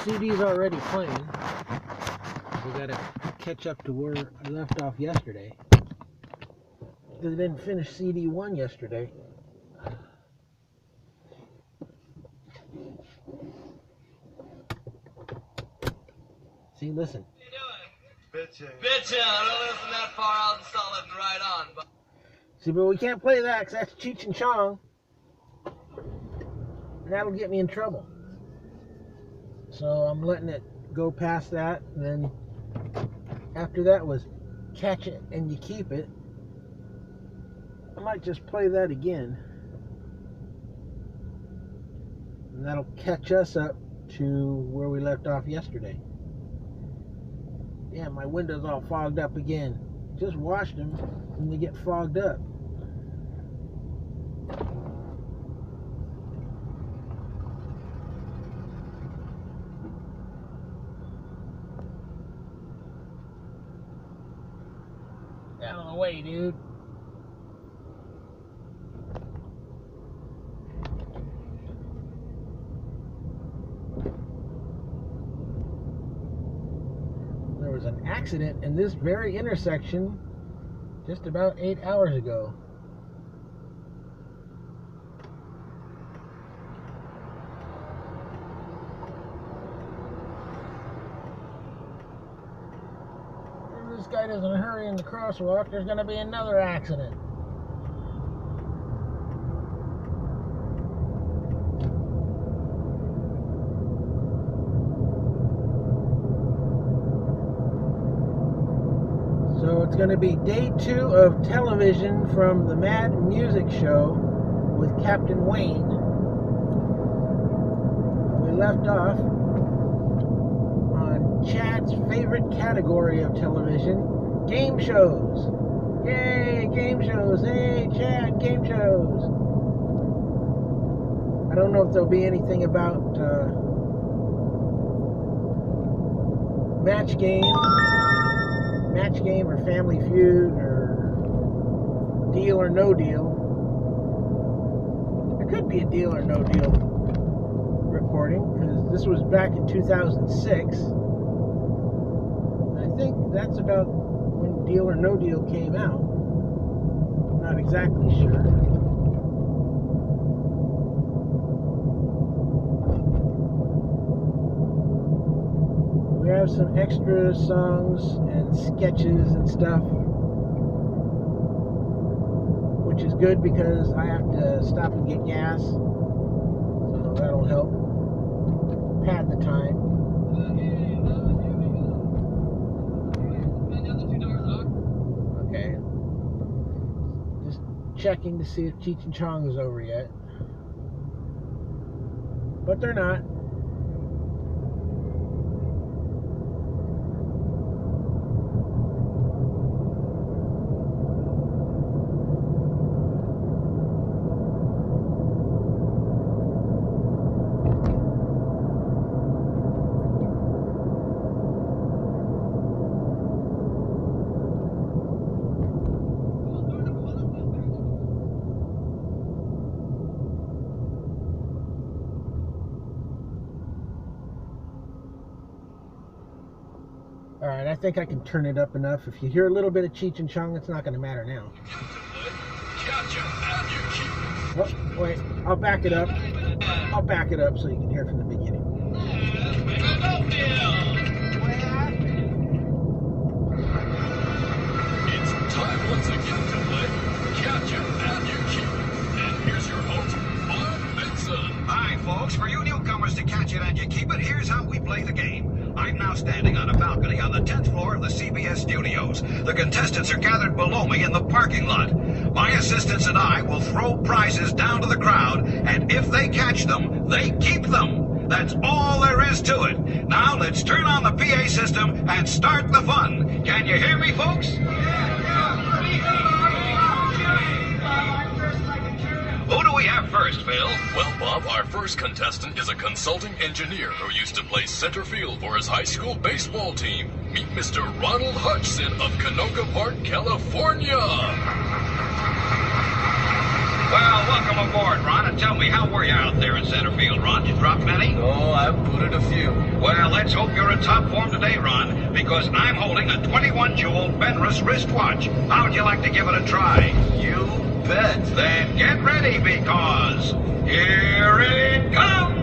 CD's already playing. We gotta catch up to where I left off yesterday. Because I didn't finish CD 1 yesterday. See, listen. Bitchin'. I don't listen that far. I'll install it and ride on. But... See, but we can't play that because that's Cheech and Chong. And that'll get me in trouble. So I'm letting it go past that. And then after that was Catch It and You Keep It. I might just play that again. And that'll catch us up to where we left off yesterday. Yeah, my window's all fogged up again. Just washed them and they get fogged up. Out of the way, dude. There was an accident in this very intersection just about 8 hours ago. If this guy doesn't hurry in the crosswalk, there's going to be another accident. So it's going to be day 2 of television from the Mad Music Show with Captain Wayne. We left off on Chad's favorite category of television, game shows. Yay, game shows. Hey, Chad, game shows. I don't know if there'll be anything about Match Game or Family Feud or Deal or No Deal. There could be a Deal or No Deal recording because this was back in 2006. I think that's about when Deal or No Deal came out. I'm not exactly sure. We have some extra songs and sketches and stuff, which is good because I have to stop and get gas, so that'll help pad the time. Okay, just checking to see if Cheech and Chong is over yet, but they're not. Alright, I think I can turn it up enough. If you hear a little bit of Cheech and Chong, it's not going to matter now. Oh, wait, I'll back it up. I'll back it up so you can hear from the beginning. It's time once again to play Catch It and You Keep It. And here's your host, Bob Benson. Hi, folks. For you newcomers to Catch It and You Keep It, here's how we play the game. I'm now standing on a balcony on the 10th floor of the CBS studios. The contestants are gathered below me in the parking lot. My assistants and I will throw prizes down to the crowd, and if they catch them, they keep them. That's all there is to it. Now let's turn on the PA system and start the fun. Can you hear me, folks? Who do we have first, Phil? Well, Bob, our first contestant is a consulting engineer who used to play center field for his high school baseball team. Meet Mr. Ronald Hutchson of Canoga Park, California. Well, welcome aboard, Ron, and tell me, how were you out there in center field, Ron? Did you drop many? Oh, I've booted a few. Well, let's hope you're in top form today, Ron, because I'm holding a 21-jewel Benrus wristwatch. How would you like to give it a try? You bet. Then get ready, because here it comes!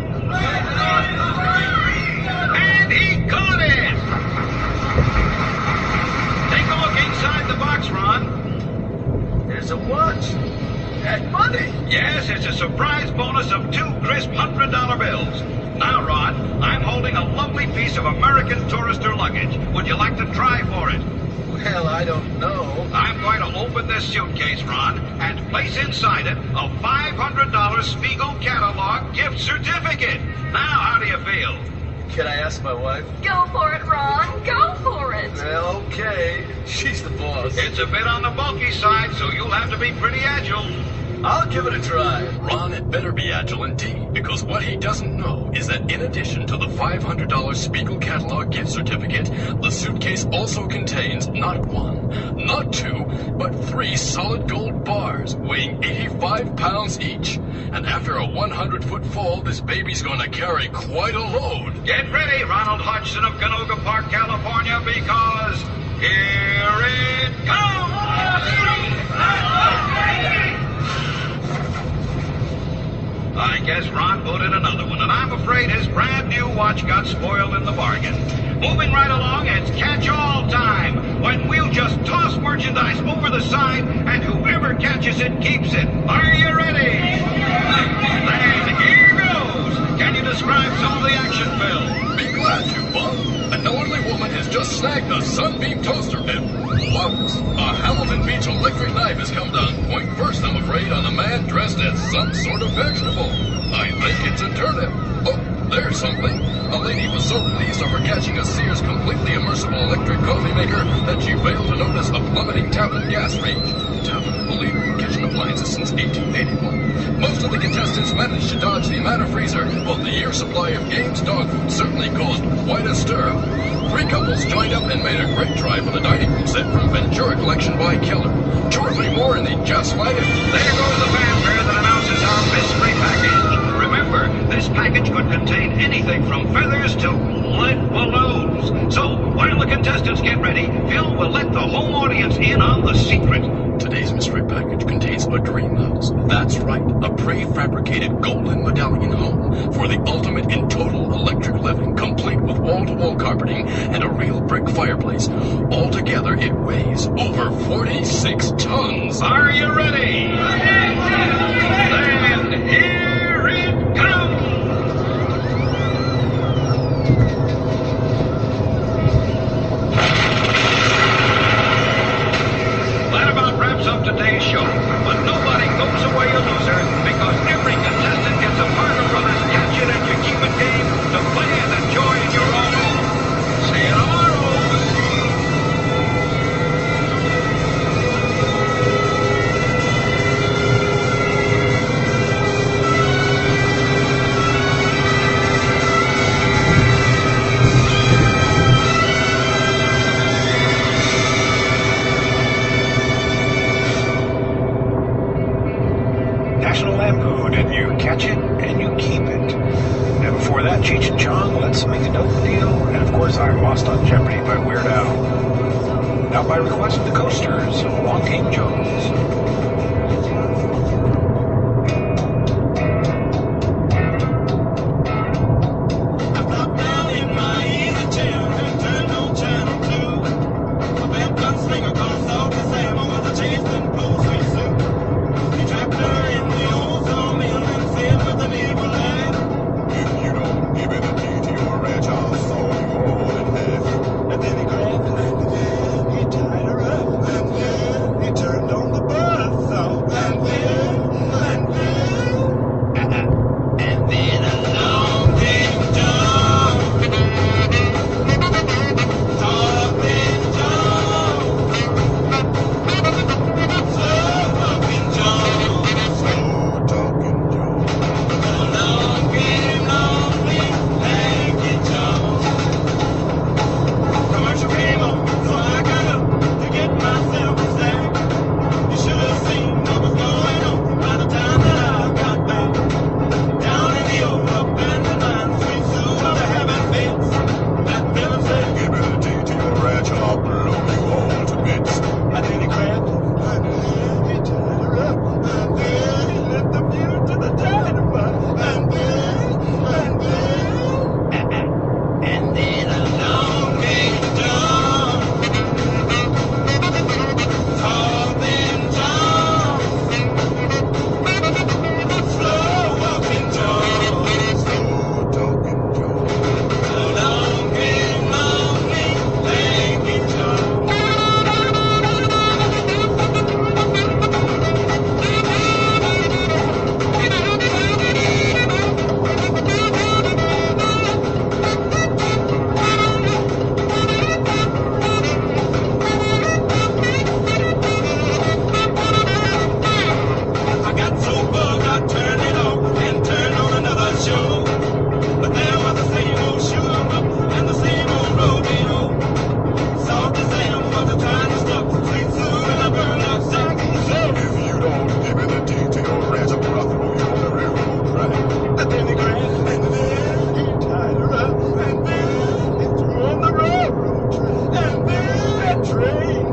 And he caught it! Take a look inside the box, Ron. There's a watch. And money. Yes, it's a surprise bonus of 2 crisp $100 bills. Now, Ron, I'm holding a lovely piece of American Tourister luggage. Would you like to try for it? Well, I don't know. I'm going to open this suitcase, Ron, and place inside it a $500 Spiegel catalog gift certificate. Now, how do you feel? Can I ask my wife? Go for it, Ron. Go for it. Well, okay. She's the boss. It's a bit on the bulky side, so you'll have to be pretty agile. I'll give it a try. Ron had better be agile indeed, because what he doesn't know is that in addition to the $500 Spiegel catalog gift certificate, the suitcase also contains not 1, not 2, but 3 solid gold bars weighing 85 pounds each. And after a 100-foot fall, this baby's gonna carry quite a load. Get ready, Ronald Hodgson of Canoga Park, California, because here it comes! I guess Ron booted another one, and I'm afraid his brand new watch got spoiled in the bargain. Moving right along, it's catch-all time, when we'll just toss merchandise over the side, and whoever catches it keeps it. Are you ready? Then here goes. Can you describe some of the action, Phil? Be glad to, Bob. An elderly woman has just snagged a Sunbeam toaster bit. Whoops! A Hamilton Beach electric knife has come down point first, I'm afraid, on a man dressed as some sort of vegetable. I think it's a turnip. Oh, there's something. A lady was so pleased over catching a Sears completely immersible electric coffee maker that she failed to notice a plummeting Tappan gas range. Tappan, a leader in kitchen appliances since 1881. Most of the contestants managed to dodge the amount of freezer, but the year's supply of Games dog food certainly caused quite a stir. 3 couples joined up and made a great try for the dining room set from Ventura Collection by Keller. Shortly more in the Just Might Have. There goes the fanfare that announces our mystery package. Remember, this package could contain anything from feathers to lead balloons. So, while the contestants get ready, Phil will let the home audience in on the secret. Today's mystery package contains a dream house. That's right, a prefabricated golden medallion home for the ultimate in total electric living, complete with wall-to-wall carpeting and a real brick fireplace. Altogether, it weighs over 46 tons. Are you ready? Then here it comes! That about wraps up today's show. But nobody goes away a loser, because every contestant gets a Parker Brothers Catch It and You Keep It game to play and enjoy in your own home. See you tomorrow! National Lampoon, and you catch it and you keep it. And before that, Cheech and Chong, Let's Make a Dope Deal, and of course, I'm Lost on Jeopardy by Weird Al. Now by request of the coasters, Long Game Jones. And then he grabbed her and he tied her up. And then he turned on the bus.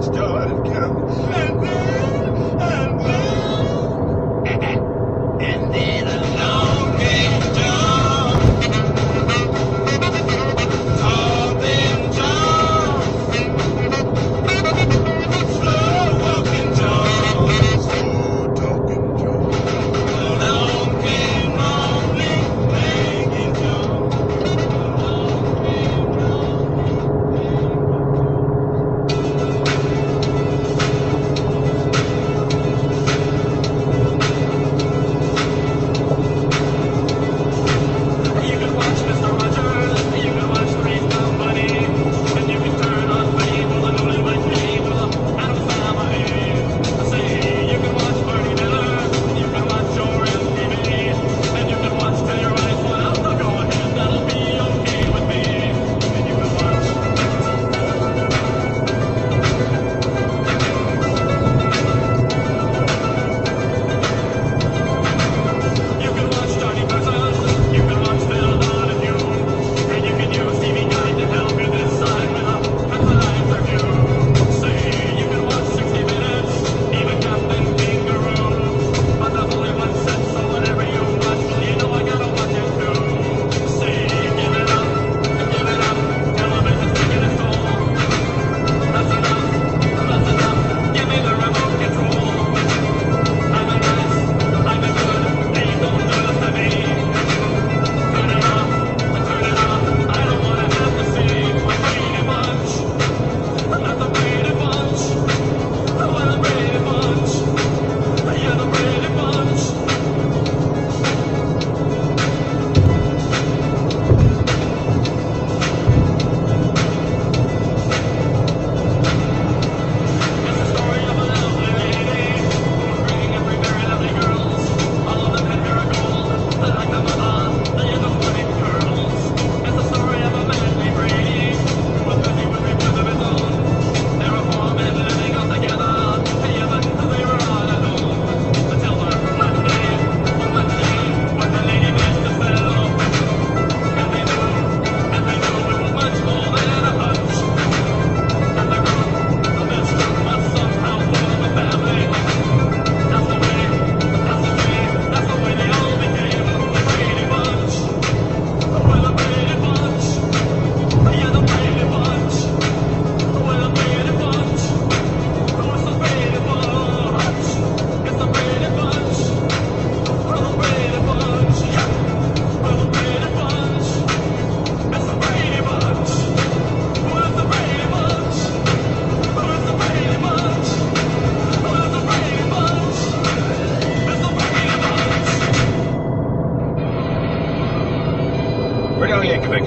start again. And then along came John. Talking John. Slow walking John. Slow talking John. Along came lonely begging John.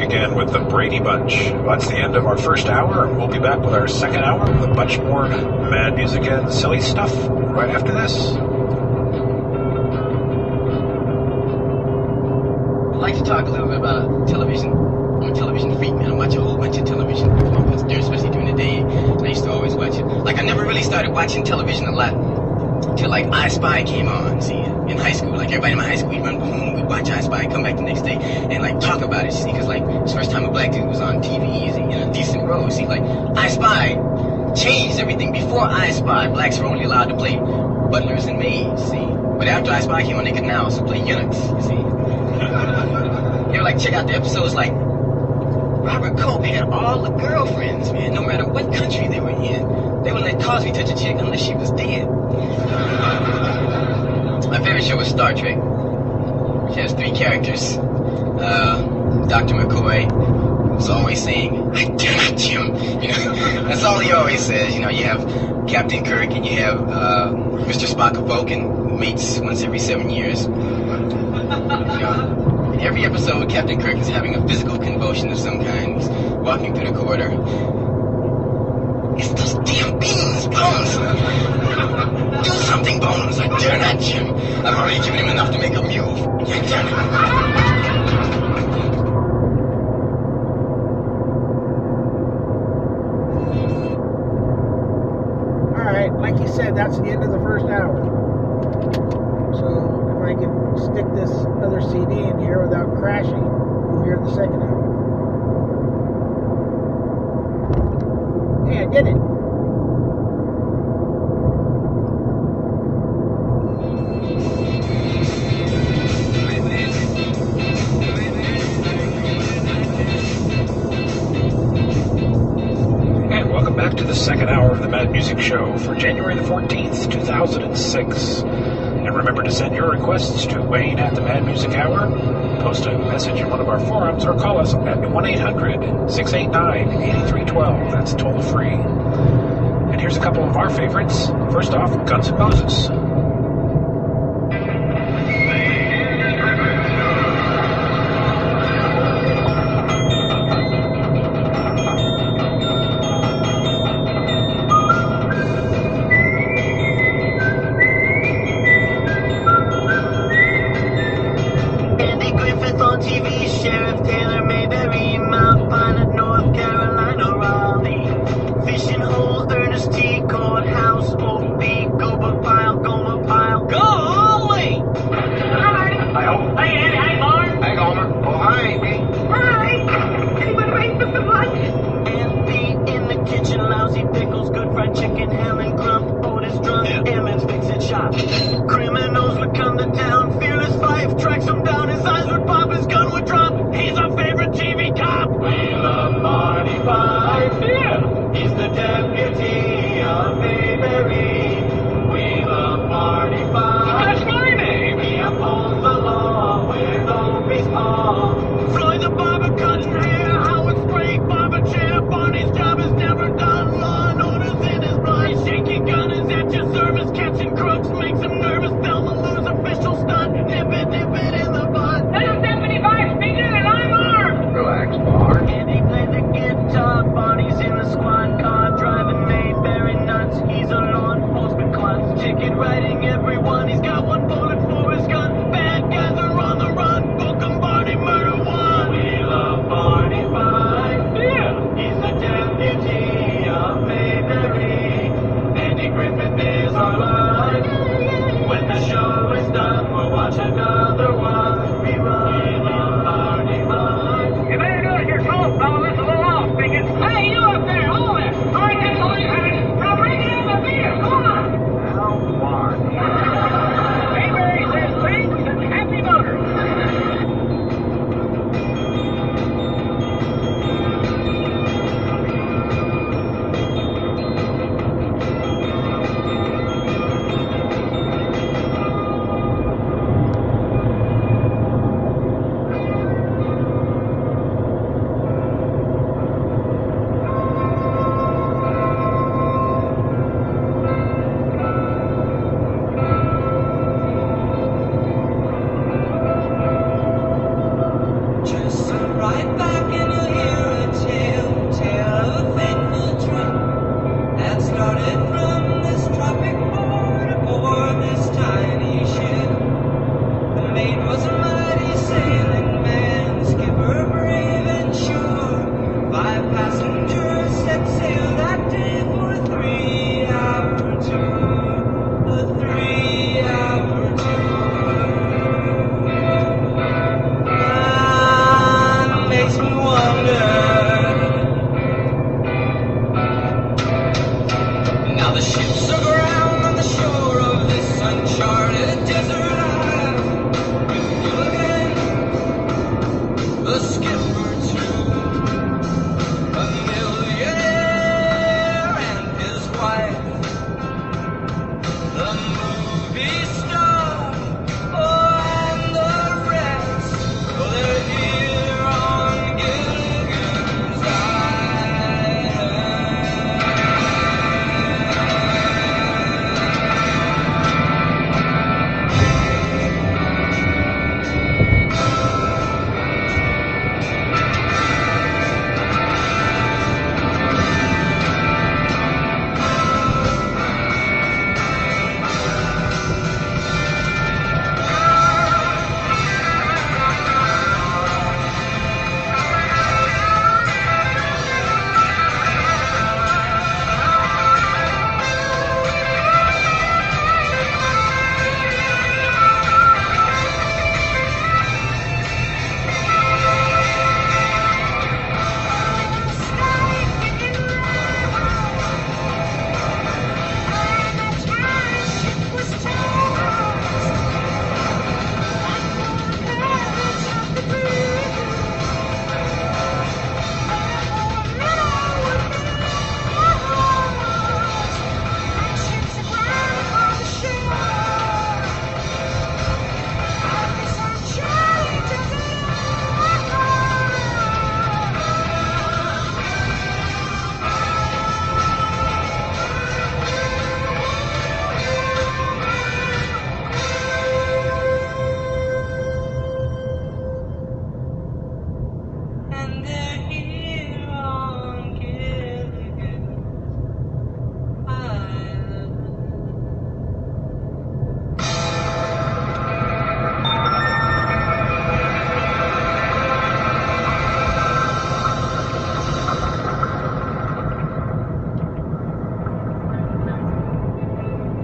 Again with the Brady Bunch. That's the end of our first hour, and we'll be back with our second hour with a bunch more mad music and silly stuff right after this. I'd like to talk a little bit about television. I'm a television freak, man. I watch a whole bunch of television, especially during the day. And I used to always watch it. Like, I never really started watching television a lot till, like, I Spy came on, see, in high school. Like, everybody in my high school, we'd run home, we'd watch I Spy, come back the next day, and, like, talk about it, see, because, like, it's the first time a black dude was on TV in a decent role, see, like, I Spy changed everything. Before I Spy, blacks were only allowed to play butlers and maids, see, but after I Spy came on, they could now also play eunuchs, you see. You know, like, check out the episodes, like, Robert Cope had all the girlfriends, man, no matter what country they were in. They wouldn't let Cosby touch a chick unless she was dead. My favorite show was Star Trek, which has 3 characters. Dr. McCoy was always saying, "I dare not, Jim." You know, that's all he always says. You know, you have Captain Kirk and you have Mr. Spock of Vulcan, who mates once every 7 years. You know, in every episode, Captain Kirk is having a physical convulsion of some kind. He's walking through the corridor. It's those damn beans, Bones! Do something, Bones! I dare not, Jim. I've already given him enough to make a mule. Yeah, damn it. Alright, like you said, that's the end of the first hour. So, if I can stick this other CD in here without crashing, we'll hear the second hour. Hey, I did it! Show for January the 14th, 2006. And remember to send your requests to Wayne at the Mad Music Hour. Post a message in one of our forums or call us at 1-800-689-8312. That's toll free. And here's a couple of our favorites. First off, Guns N' Moses.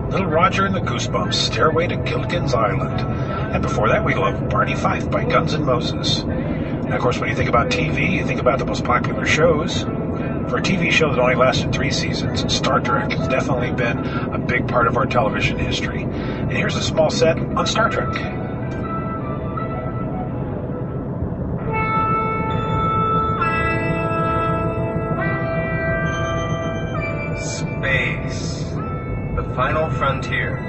Little Roger and the Goosebumps, Stairway to Gilligan's Island. And before that, we loved Barney Fife by Guns N' Moses. And of course, when you think about TV, you think about the most popular shows. For a TV show that only lasted 3 seasons, Star Trek has definitely been a big part of our television history. And here's a small set on Star Trek. Space. The final frontier.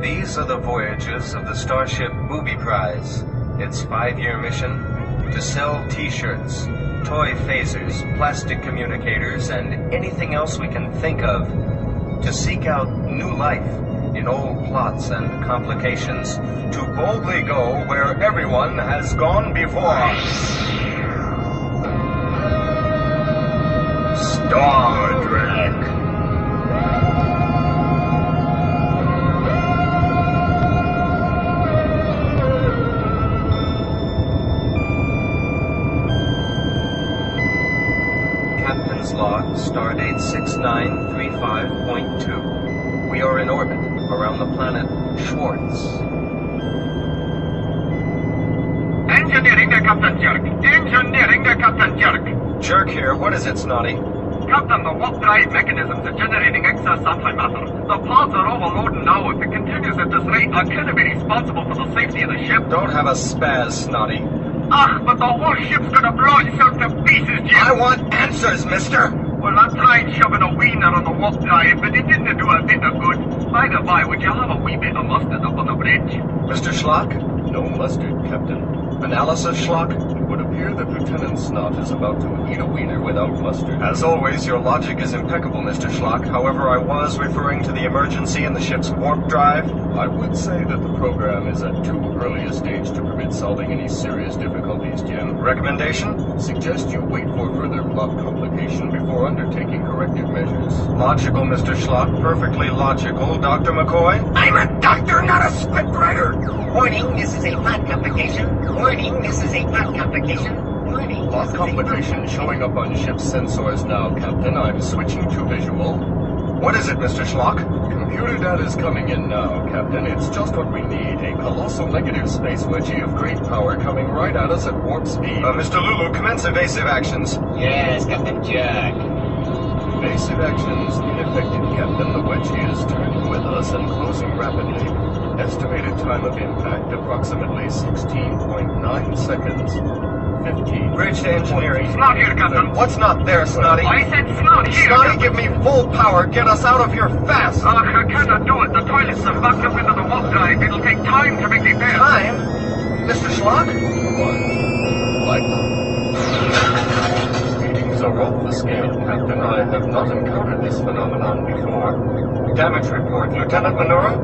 These are the voyages of the Starship Booby Prize. Its 5-year mission: to sell t-shirts, toy phasers, plastic communicators, and anything else we can think of. To seek out new life in old plots and complications. To boldly go where everyone has gone before us. Star Trek. Log, stardate 6935.2. We are in orbit around the planet Schwartz. Engineering to Captain Jerk. Engineering to Captain Jerk. Jerk here. What is it, Snotty? Captain, the warp drive mechanisms are generating excess antimatter. The pods are overloading now. If it continues at this rate, I can't be responsible for the safety of the ship. Don't have a spaz, Snotty. But the whole ship's gonna blow itself to pieces, Jim. I want answers, mister! Well, I tried shoving a wiener on the warp drive, but it didn't do a bit of good. By the by, would you have a wee bit of mustard up on the bridge? Mr. Schlock? No mustard, Captain. Analysis, Schlock? It would appear that Lieutenant Snot is about to eat a wiener without mustard. As always, your logic is impeccable, Mr. Schlock. However, I was referring to the emergency in the ship's warp drive. I would say that the program is at too early a stage to permit solving any serious difficulties, Jim. Recommendation? Suggest you wait for further plot complication before undertaking corrective measures. Logical, Mr. Schlock. Perfectly logical. Dr. McCoy? I'm a doctor, not a scriptwriter! Warning, this is a plot complication. Warning, this is a plot complication. Warning. Plot complication showing up on ship's sensors now, Captain. I'm switching to visual. What is it, Mr. Schlock? Computer data is coming in now, Captain. It's just what we need. A colossal negative space wedgie of great power coming right at us at warp speed. Mr. Lulu, commence evasive actions. Yes, Captain Jack. Evasive actions ineffective, Captain. The wedgie is turning with us and closing rapidly. Estimated time of impact approximately 16.9 seconds. 15. Bridge to engineering. Snot here, Captain. What's not there, Snotty? I said snot here. Snotty, give me full power. Get us out of here fast. I cannot do it. The toilets are backed up into the warp drive. It'll take time to make repairs. Time? Mr. Schlock? One. Readings are off the scale, Captain. I have not encountered this phenomenon before. Damage report. Lieutenant Manura?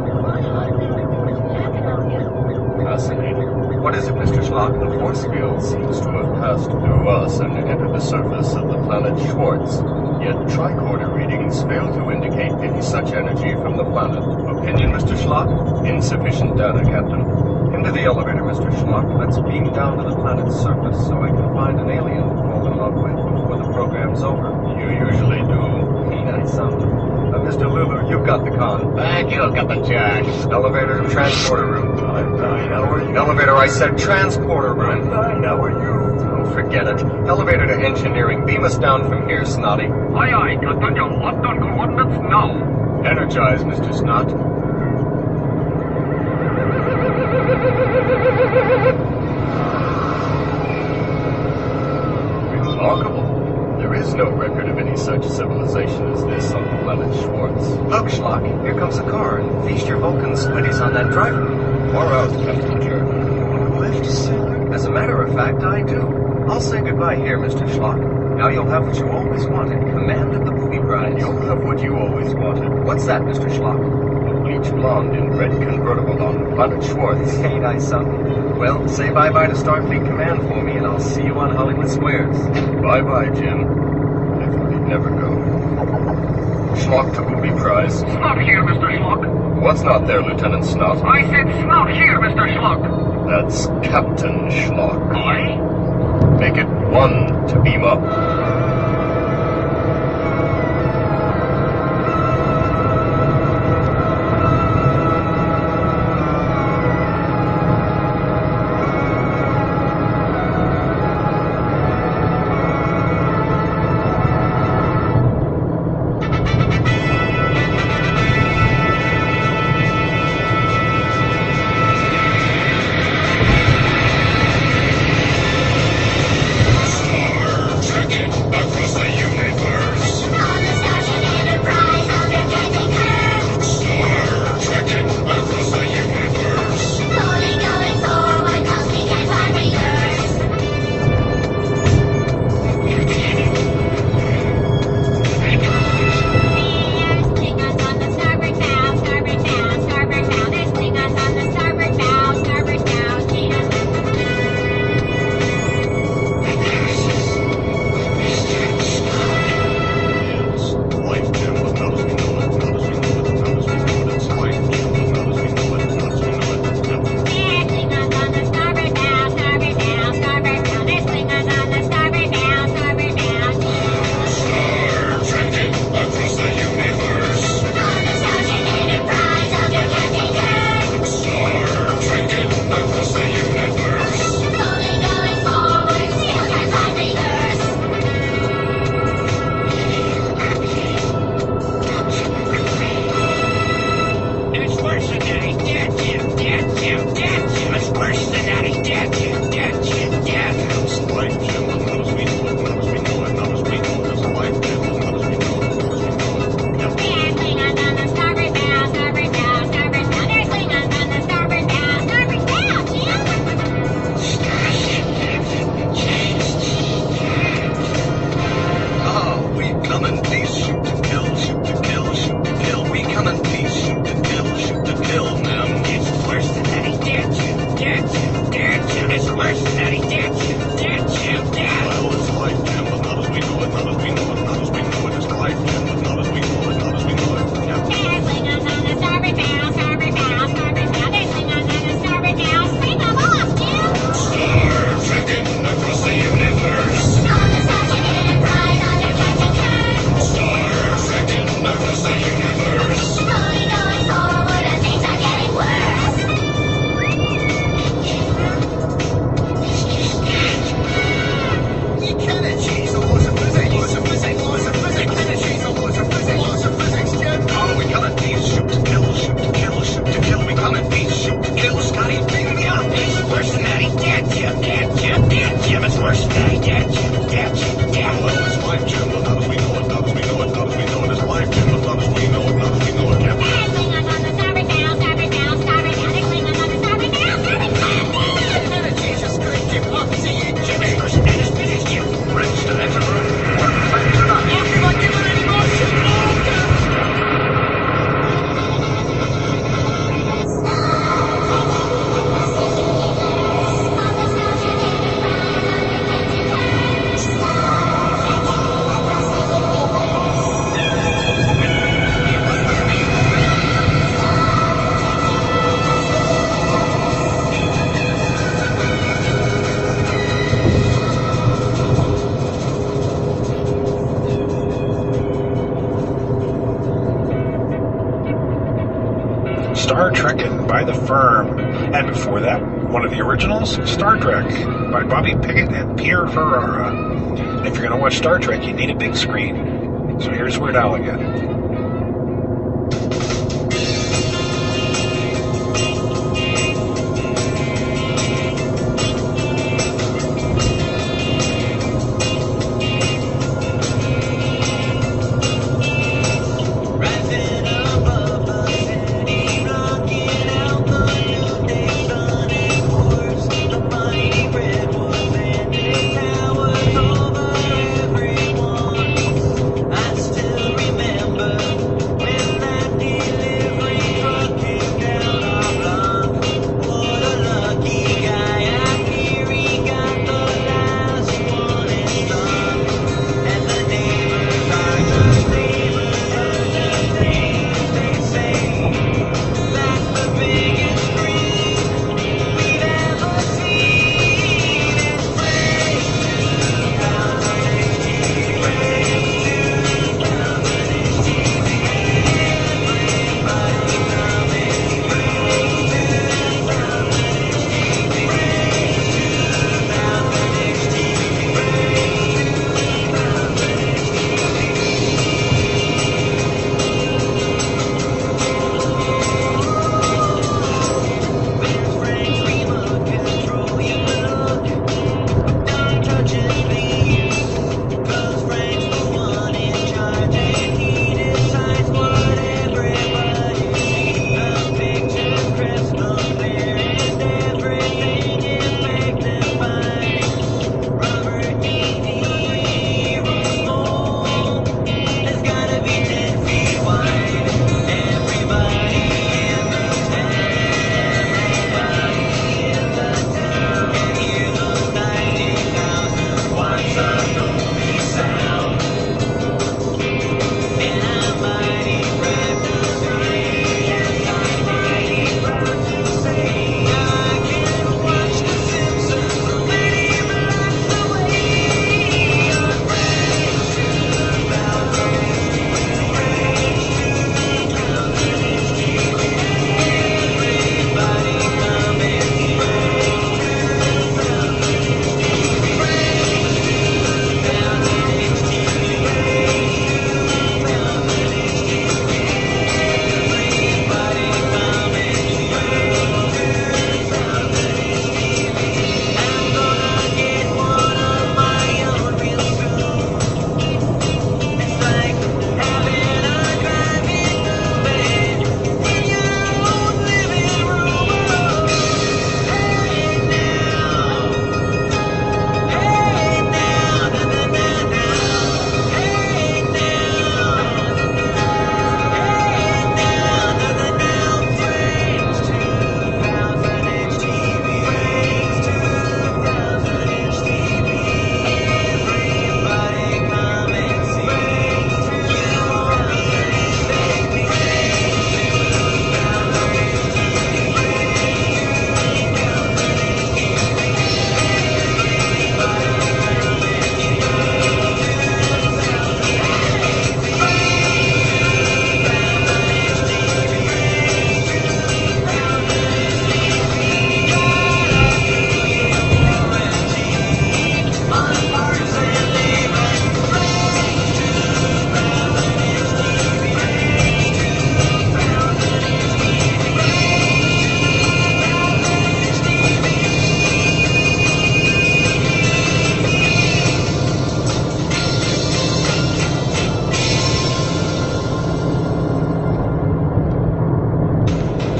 Fascinating. What is it, Mr. Schlock? The force field seems to have passed through us and entered the surface of the planet Schwartz. Yet tricorder readings fail to indicate any such energy from the planet. Opinion, Mr. Schlock? Insufficient data, Captain. Into the elevator, Mr. Schlock. Let's beam down to the planet's surface so I can find an alien to fall in love with before the program's over. You usually do. Ain't that something? Mr. Lulu, you've got the con. Thank you, Captain Jack. Elevator to transporter room. I'm fine, how are you? Elevator, I said transporter room. I'm fine, how are you? Oh, forget it. Elevator to engineering. Beam us down from here, Snotty. Aye, aye, Captain. You're locked on coordinates now. Energize, Mr. Snot. Remarkable. There is no record of any such civilization as this on the planet Schwartz. Look, Schlock, here comes a car, and feast your Vulcan squiddies on that driver. Far out, Captain Jerk. Lift, sir? As a matter of fact, I do. I'll say goodbye here, Mr. Schlock. Now you'll have what you always wanted, command of the booby prize. You'll have what you always wanted. What's that, Mr. Schlock? A bleach blonde in red convertible on planet Schwartz. Ain't I something? Well, say bye-bye to Starfleet Command for me, and I'll see you on Hollywood Squares. Bye-bye, Jim. If I never go. Schlock to booby prize. Snot here, Mr. Schlock. What's not there, Lieutenant Snot? I said snot here, Mr. Schlock. That's Captain Schlock. Aye? Make it 1 to beam up. Star Trekkin' by The Firm. And before that, one of the originals, Star Trek by Bobby Pickett and Pierre Ferrara. And if you're going to watch Star Trek, you need a big screen. So here's Weird Al again.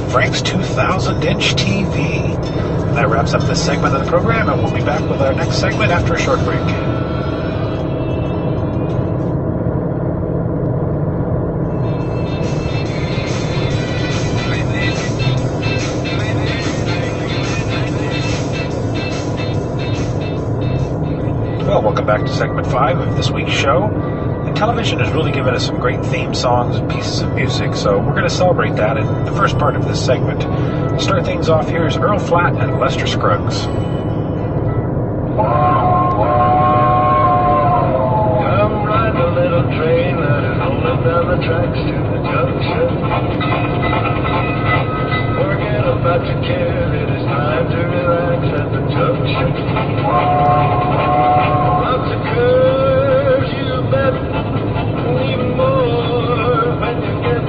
Frank's 2,000-inch TV. That wraps up this segment of the program, and we'll be back with our next segment after a short break. Well, welcome back to segment 5 of this week's show. And television has really given us some great theme songs and pieces of music, so we're going to celebrate that in the first part of this segment. To start things off, here's Earl Flatt and Lester Scruggs. Come ride the little train that is rolling down the tracks to the junction. about to kill. It is time to relax at the junction. Lots of curves, you bet. Even more when you get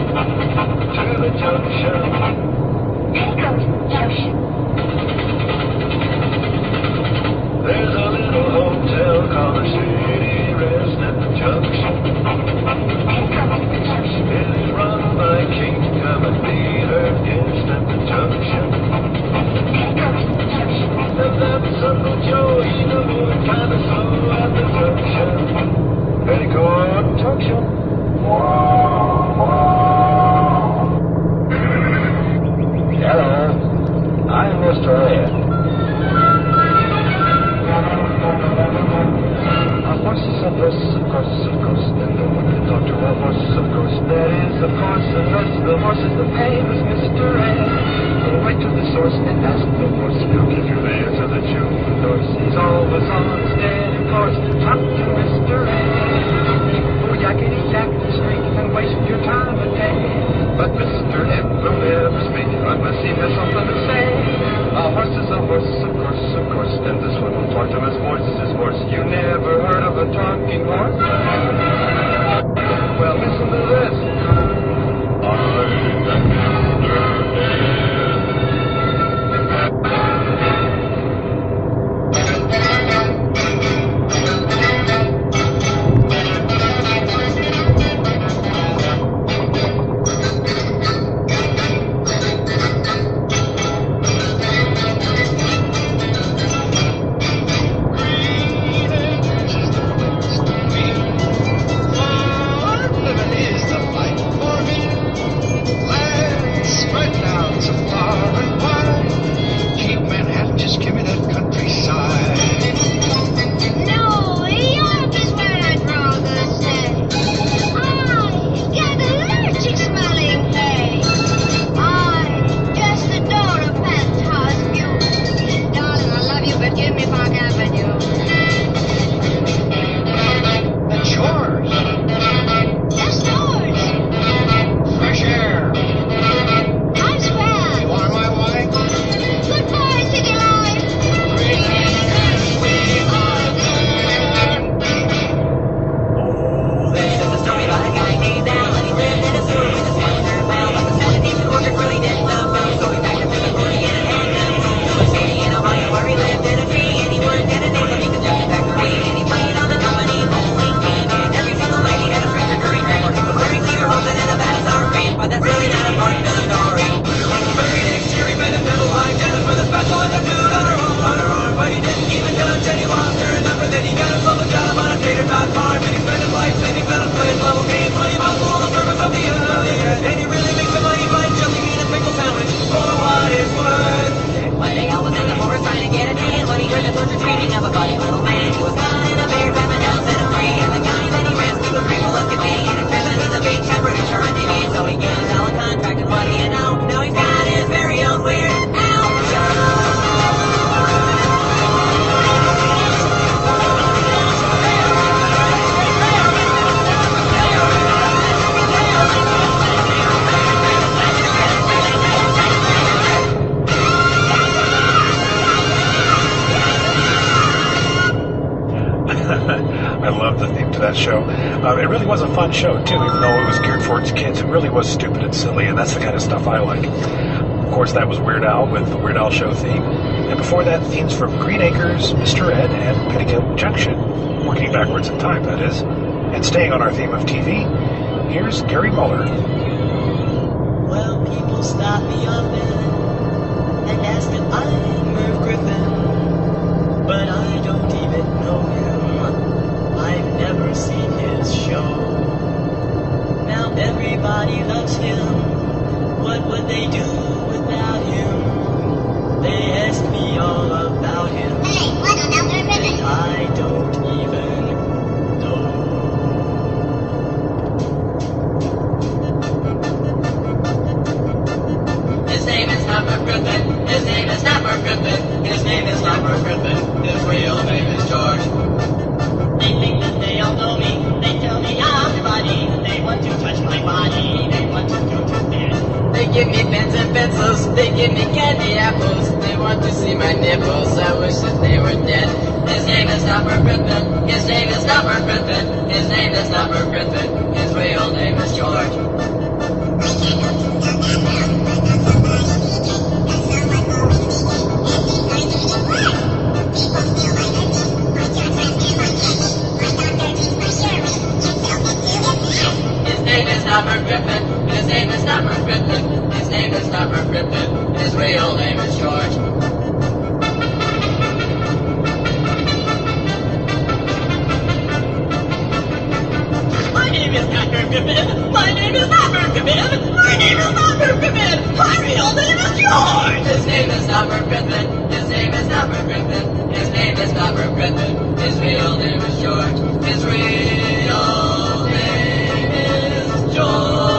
to the junction. There goes the junction. There's a little hotel called the City Rest at the junction. There goes the junction. It is run by King. Come and be her guest at the junction. There goes the junction. And that's Uncle Joe, he's moving kind of slow at the junction. Petticoat Junction. Hello, I'm Mr. Ed. Horses, of course, and the one the doctor of horses, of course, that is, of course, and that's the horses, the famous Mr. Ed. Go right to the source and ask the horse, he'll give you the answer that you endorse. He's always on the steady course, talk to Mr. Ed. Oh, yakety yak, speak and waste your time a day. But Mr. Ed will never speak unless he has something to say. A horse is a horse, of course, and this one will talk to his horse, You never heard of a talking horse? Well, listen to this. I'm Mr. Ed. I love the theme to that show. It really was a fun show, too, even though it was geared towards kids. It really was stupid and silly, and that's the kind of stuff I like. Of course, that was Weird Al with the Weird Al Show theme. And before that, themes from Green Acres, Mr. Ed, and Petticoat Junction. Working backwards in time, that is. And staying on our theme of TV, here's Gary Muller. Well, people stop me often and ask if I'm Merv Griffin, but I don't even know him. I've never seen his show. Now everybody loves him. What would they do without him? They ask me all about him. Hey, what another minute? I don't even know. His name is not Merv Griffin. His name is not Merv Griffin. His name is not Merv Griffin. His real name is George. They think that they all know me. They tell me I'm your body. They want to touch my body. They want to go to bed. They give me pens and pencils, they give me candy apples. They want to see my nipples, I wish that they were dead. His name is Robert Griffin, his name is Robert Griffin, his name is Robert Griffin, his real name is George. His name is Robert Griffin, his name is Robert Griffin, his name is Robert Griffin, his real name is George. My name is Dr. Griffin, my name is Robert Griffin, my name is Robert Griffin, my real name is George. His name is Robert Griffin, his name is Robert Griffin, his name is Robert Griffin, his real name is George, his real name is George.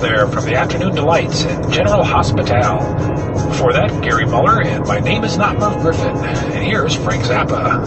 there from the Afternoon Delights and General Hospital. Before that, Gary Muller and My Name Is Not Merv Griffin. And here's Frank Zappa.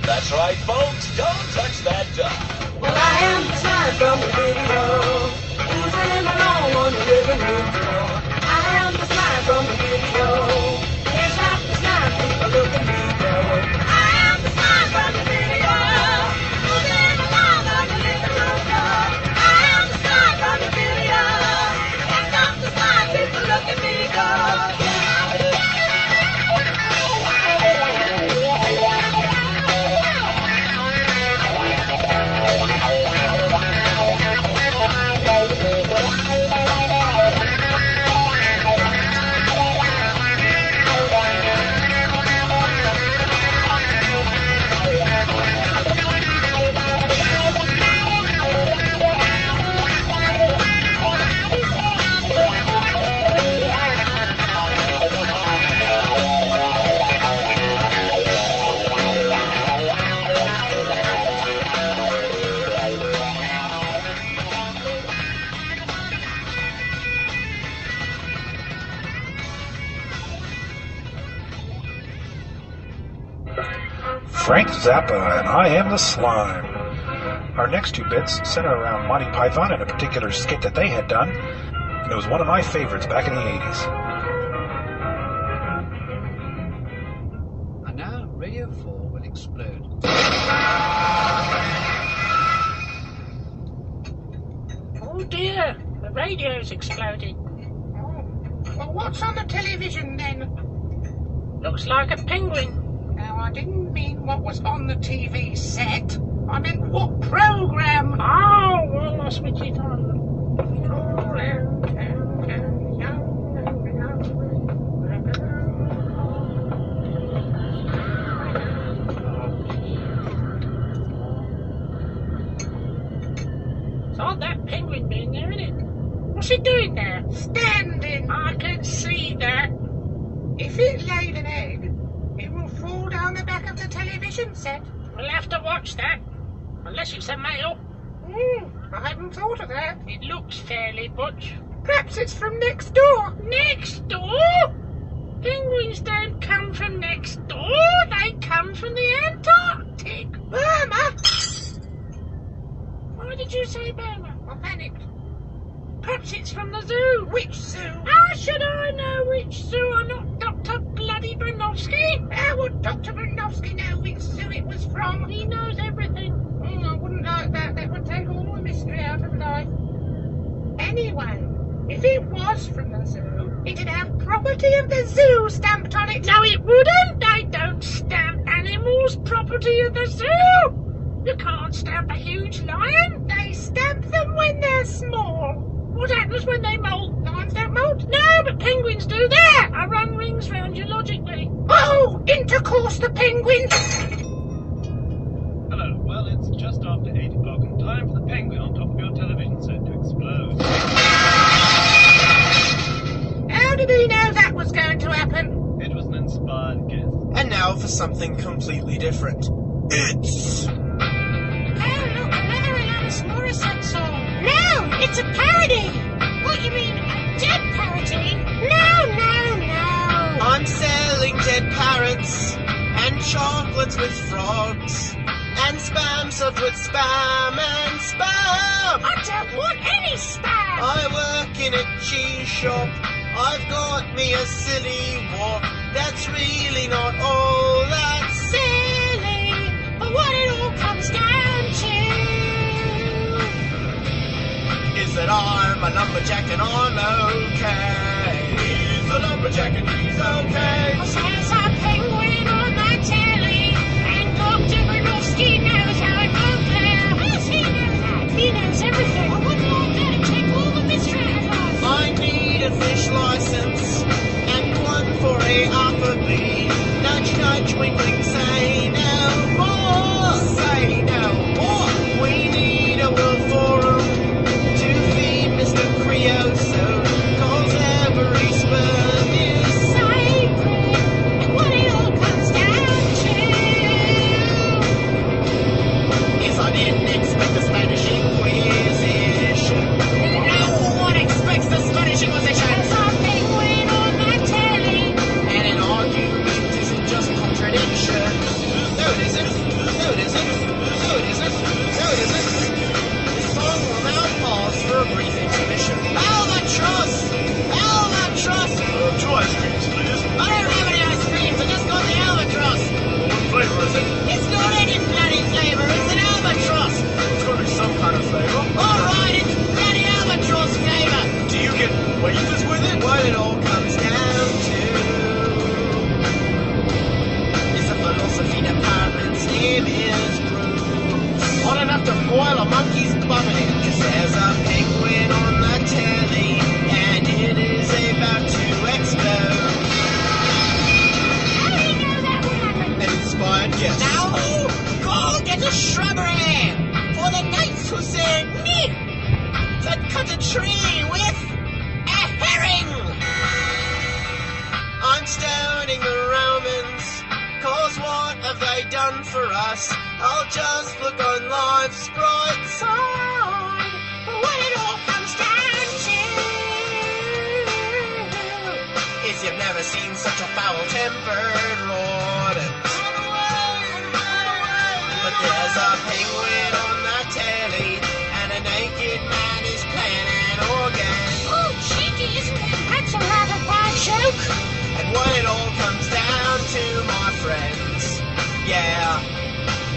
That's right, folks. Don't touch that dial. Well, I am the slime from the video. Cruising along on the living room floor. I am the slime from the video. It's not the slime people look at me though. I am the slime from the video. Cruising along on the living room floor. I am the slime from the video. It's not the slime people look at me though. Frank Zappa and I Am the Slime. Our next two bits center around Monty Python and a particular skit that they had done, and it was one of my favorites back in the 80s. And now Radio 4 will explode. Oh dear, the radio's exploding. Oh, well, what's on the television then? Looks like a penguin. Now, I didn't mean what was on the TV set. I meant what program. Oh, well, I'll switch it on. It's odd that penguin being there, isn't it? What's it doing there? Standing. I can see that. If it laid an egg, it will fall down the back of the television set. We'll have to watch that. Unless it's a male. I hadn't thought of that. It looks fairly butch. Perhaps it's from next door. Next door? Penguins don't come from next door. They come from the Antarctic. Burma? Why did you say Burma? I panicked. Perhaps it's from the zoo. Which zoo? How should I know which zoo? I'm not Dr. Blood. bloody Brunovsky? How would Dr. Brunovsky know which zoo it was from? He knows everything. I wouldn't like that. That would take all the mystery out of life. Anyway, if it was from the zoo, it'd have property of the zoo stamped on it. No, it wouldn't. They don't stamp animals property of the zoo. You can't stamp a huge lion. They stamp them when they're small. What happens when they molt? Lions don't molt? No, but penguins do. There! I run rings round you logically. Oh, intercourse the penguins! Hello, well, it's just after 8 o'clock and time for the penguin on top of your television set to explode. How did he know that was going to happen? It was an inspired guess. And now for something completely different. It's... Oh, look, another Alanis Morissette song. No, it's a parody. What, you mean a dead parody? No. I'm selling dead parrots and chocolates with frogs and spam served with spam and spam. I don't want any spam. I work in a cheese shop. I've got me a silly walk. That's really not all that Silly, but what it all comes down to is that I'm a lumberjack and I'm okay. He's a lumberjack and he's okay. There's a penguin on the telly, and Dr. Brunovsky knows how it goes there. How does he know that? He knows everything. I wouldn't like that. It'd take all the mystery out of life. I need a fish license and one for a Applebee. Nudge, nudge, wink, wink, say no more. Say no more. We need a world forum to feed Mr. Creosote, 'cause every sperm is Sacred, and what it all comes down to is I didn't expect the Spanish Inquisition. No one expects the Spanish Inquisition. there's a penguin on the telly. And an argument isn't just contradiction. No, it isn't. No, it isn't. No, it isn't. No, it isn't. The song will now pause for a brief intermission. Albatross! Albatross! 2 ice creams, please. I don't have any ice creams. I just got the albatross. What flavor is it? It's not any bloody flavor. It's an albatross. It's got to be some kind of flavor. All right, it's bloody albatross flavor. Do you get wafers with it? What it all comes down to is the philosophy department's name is Bruce. Hot enough to boil a monkey's buttocks. 'Cause there's a penguin on the telly, and it is about to explode. How do you know that will happen? An inspired guess. Now, go get a shrubbery for the knights who said me to cut a tree with a herring. I'm stoning the Romans, 'cause what have they done for us? I'll just look on life's bright side. But what it all comes down to Is you've never seen such a foul-tempered rodent. But there's a penguin on the telly, and a naked man is playing an organ. oh, cheeky, isn't it? That's a rather bad joke. And what it all comes down to, my friends, yeah,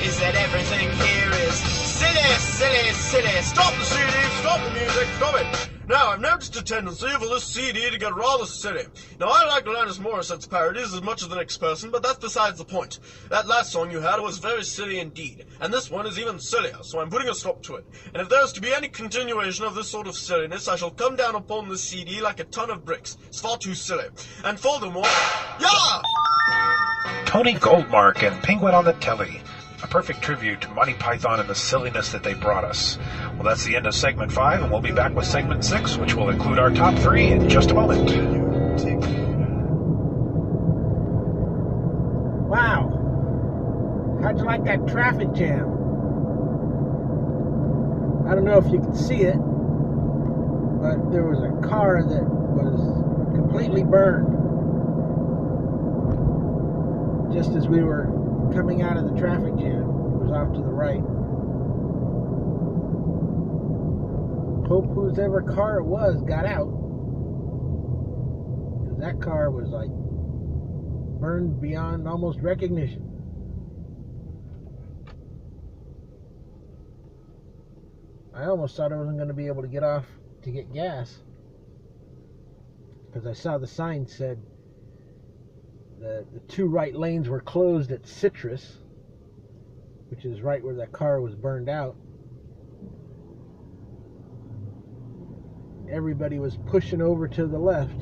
is that everything here is silly, silly, silly. Stop the CD, stop the music, stop it. Now, I've noticed a tendency for this CD to get rather silly. Now, I like Alanis Morissette's parodies as much as the next person, but that's besides the point. That last song you had was very silly indeed, and this one is even sillier, so I'm putting a stop to it. And if there's to be any continuation of this sort of silliness, I shall come down upon this CD like a ton of bricks. It's far too silly. And furthermore, yeah! Tony Goldmark and Penguin on the Telly. A perfect tribute to Monty Python and the silliness that they brought us. Well, that's the end of segment 5, and we'll be back with segment 6, which will include our top 3 in just a moment. Wow. How'd you like that traffic jam? I don't know if you can see it, but there was a car that was completely burned just as we were coming out of the traffic jam. It was off to the right. Hope whoever car it was got out, because that car was like burned beyond almost recognition. I almost thought I wasn't going to be able to get off to get gas, because I saw the sign said the 2 right lanes were closed at Citrus, which is right where that car was burned out. Everybody was pushing over to the left.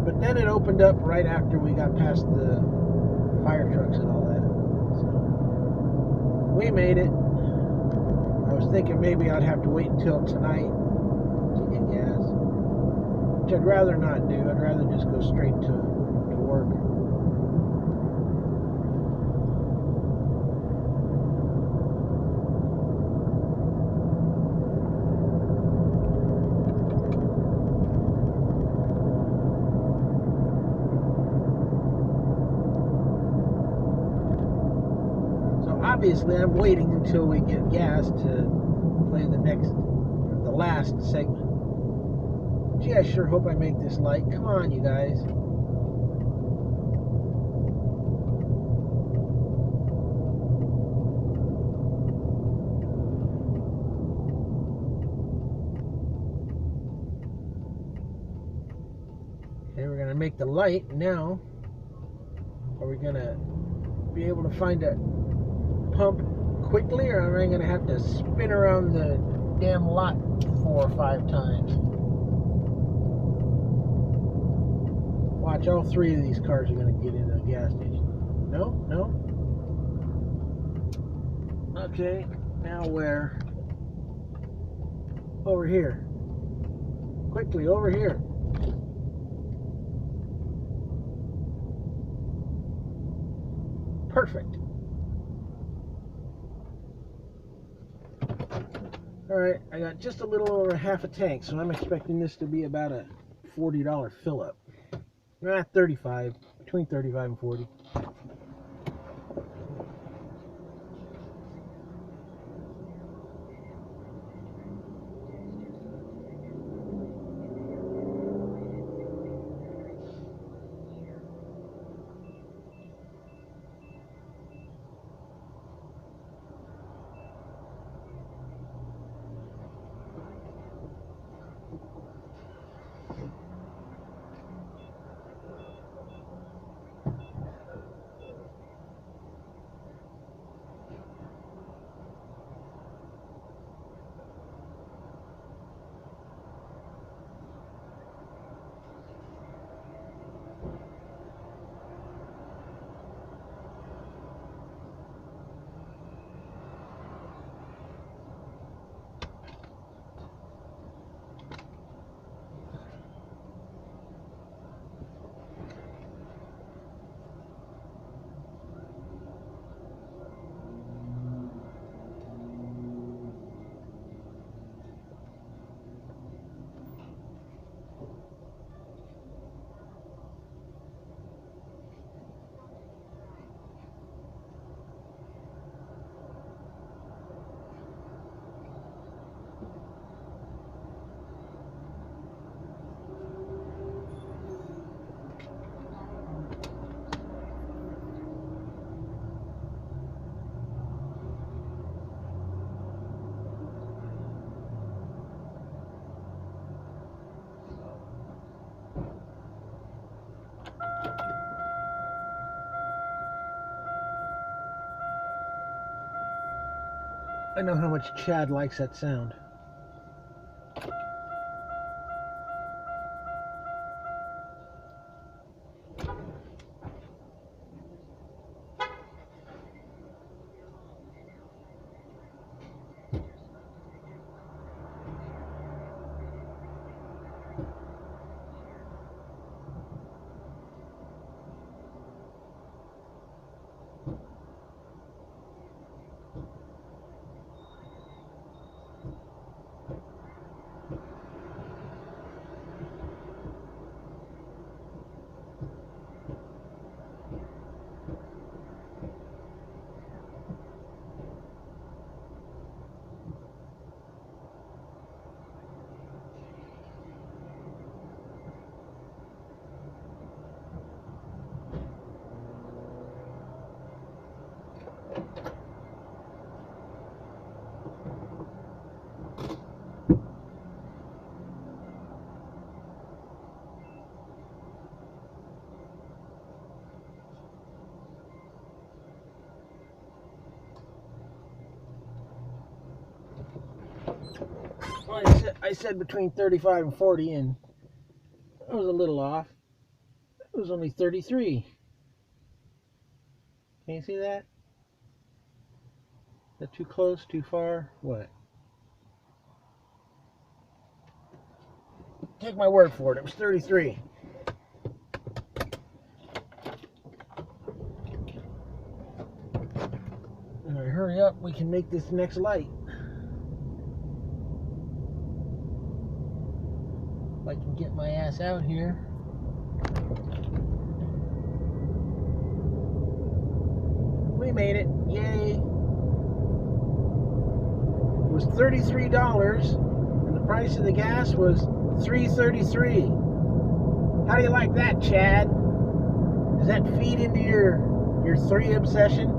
But then it opened up right after we got past the fire trucks and all that. So we made it. I was thinking maybe I'd have to wait until tonight to get gas, which I'd rather not do. I'd rather just go straight to work. Obviously, I'm waiting until we get gas to play the last segment. Gee, I sure hope I make this light. Come on, you guys. Okay, we're going to make the light now. Are we going to be able to find a pump quickly, or am I going to have to spin around the damn lot 4 or 5 times? Watch, all 3 of these cars are going to get into a gas station. No? No? Okay, now where? Over here. Quickly, over here. Perfect. Alright, I got just a little over half a tank, so I'm expecting this to be about a $40 fill up. 35, between 35 and 40. I know how much Chad likes that sound. I said between 35 and 40, and I was a little off. It was only 33. Can you see that? Is that too close, too far? What? Take my word for it. It was 33. All right, hurry up. We can make this next light. If I can get my ass out here. We made it. Yay. It was $33, and the price of the gas was $3.33. How do you like that, Chad? Does that feed into your 3 obsession?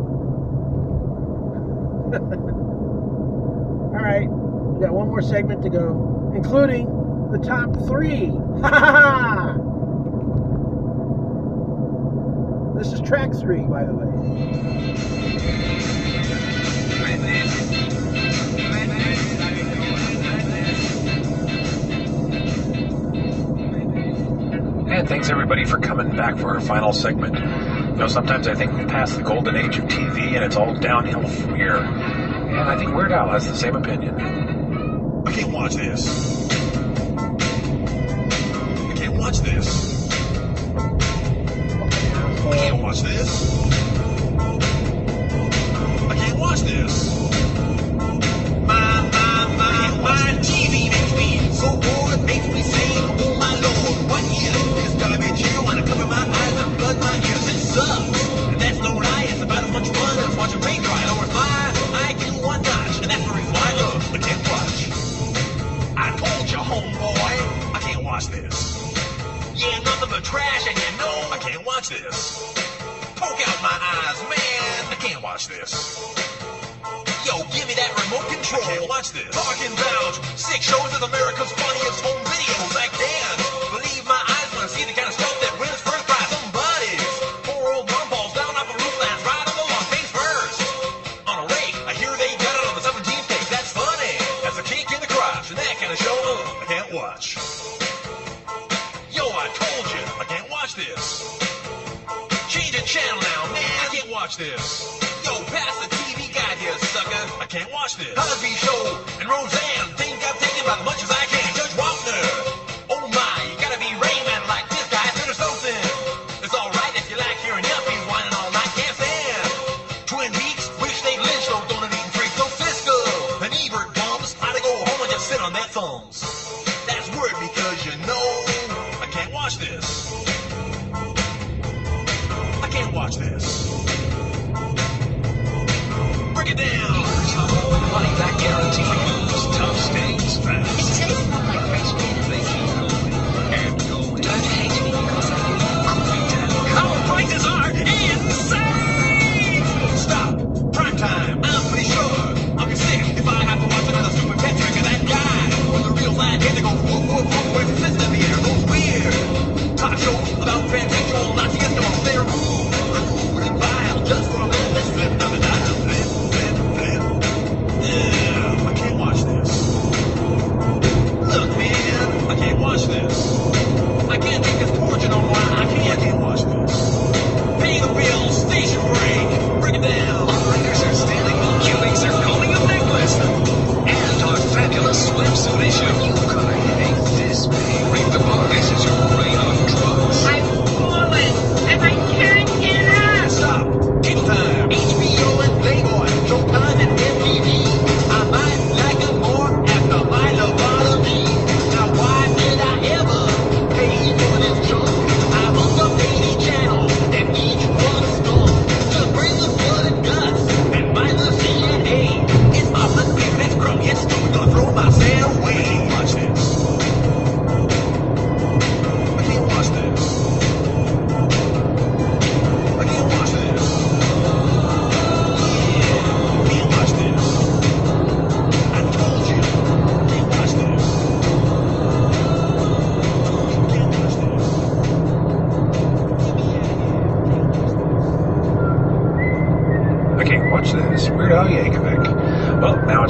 All right, we got one more segment to go, including the top 3. Ha ha ha! This is track 3, by the way. And thanks everybody for coming back for our final segment. You know, sometimes I think we've passed the golden age of TV and it's all downhill from here. And I think Weird Al has the same opinion. I can't watch this. I can't watch this. I can't watch this. I can't watch this. My TV makes me so bored, makes me say, oh my lord, what is this garbage here? Wanna cover my eyes and flood my ears? It sucks. And that's no lie, it's about as much fun as watching paint dry. Lowers my IQ 1 notch, and that's the reason why I can't watch. I told you, homeboy, I can't watch this. Yeah, nothing but trash, and you know I can't watch this. Poke out my eyes, man, I can't watch this. Yo, give me that remote control. I can't watch this. Bark and vouch. 6 shows of America's funniest home videos. I can't believe my eyes when I see the kind of stuff that wins first prize. Somebody's poor old mom falls down off a roof, lands right on the lawn, face first. On a rake, I hear they got it on the 17th take. That's funny. That's a kick in the crotch. And that kind of show, I can't watch. Yo, I told you, I can't watch this. Change the channel now, man. I can't watch this. Yo, pass the TV guide here, sucker. I can't watch this. Cosby Show and Roseanne think I'm taking about as much as I can. Judge Wapner. Oh my, you gotta be Rayman like this guy said or something. It's alright if you like hearing yuppies whining all night. Can't stand. Twin Peaks, wish they'd lynch those donut-eating freaks. So Siskel and Ebert bums. I'd go home and just sit on their thumbs. That's word because you know I can't watch this. I can't watch this. Break it down. Money back guarantee.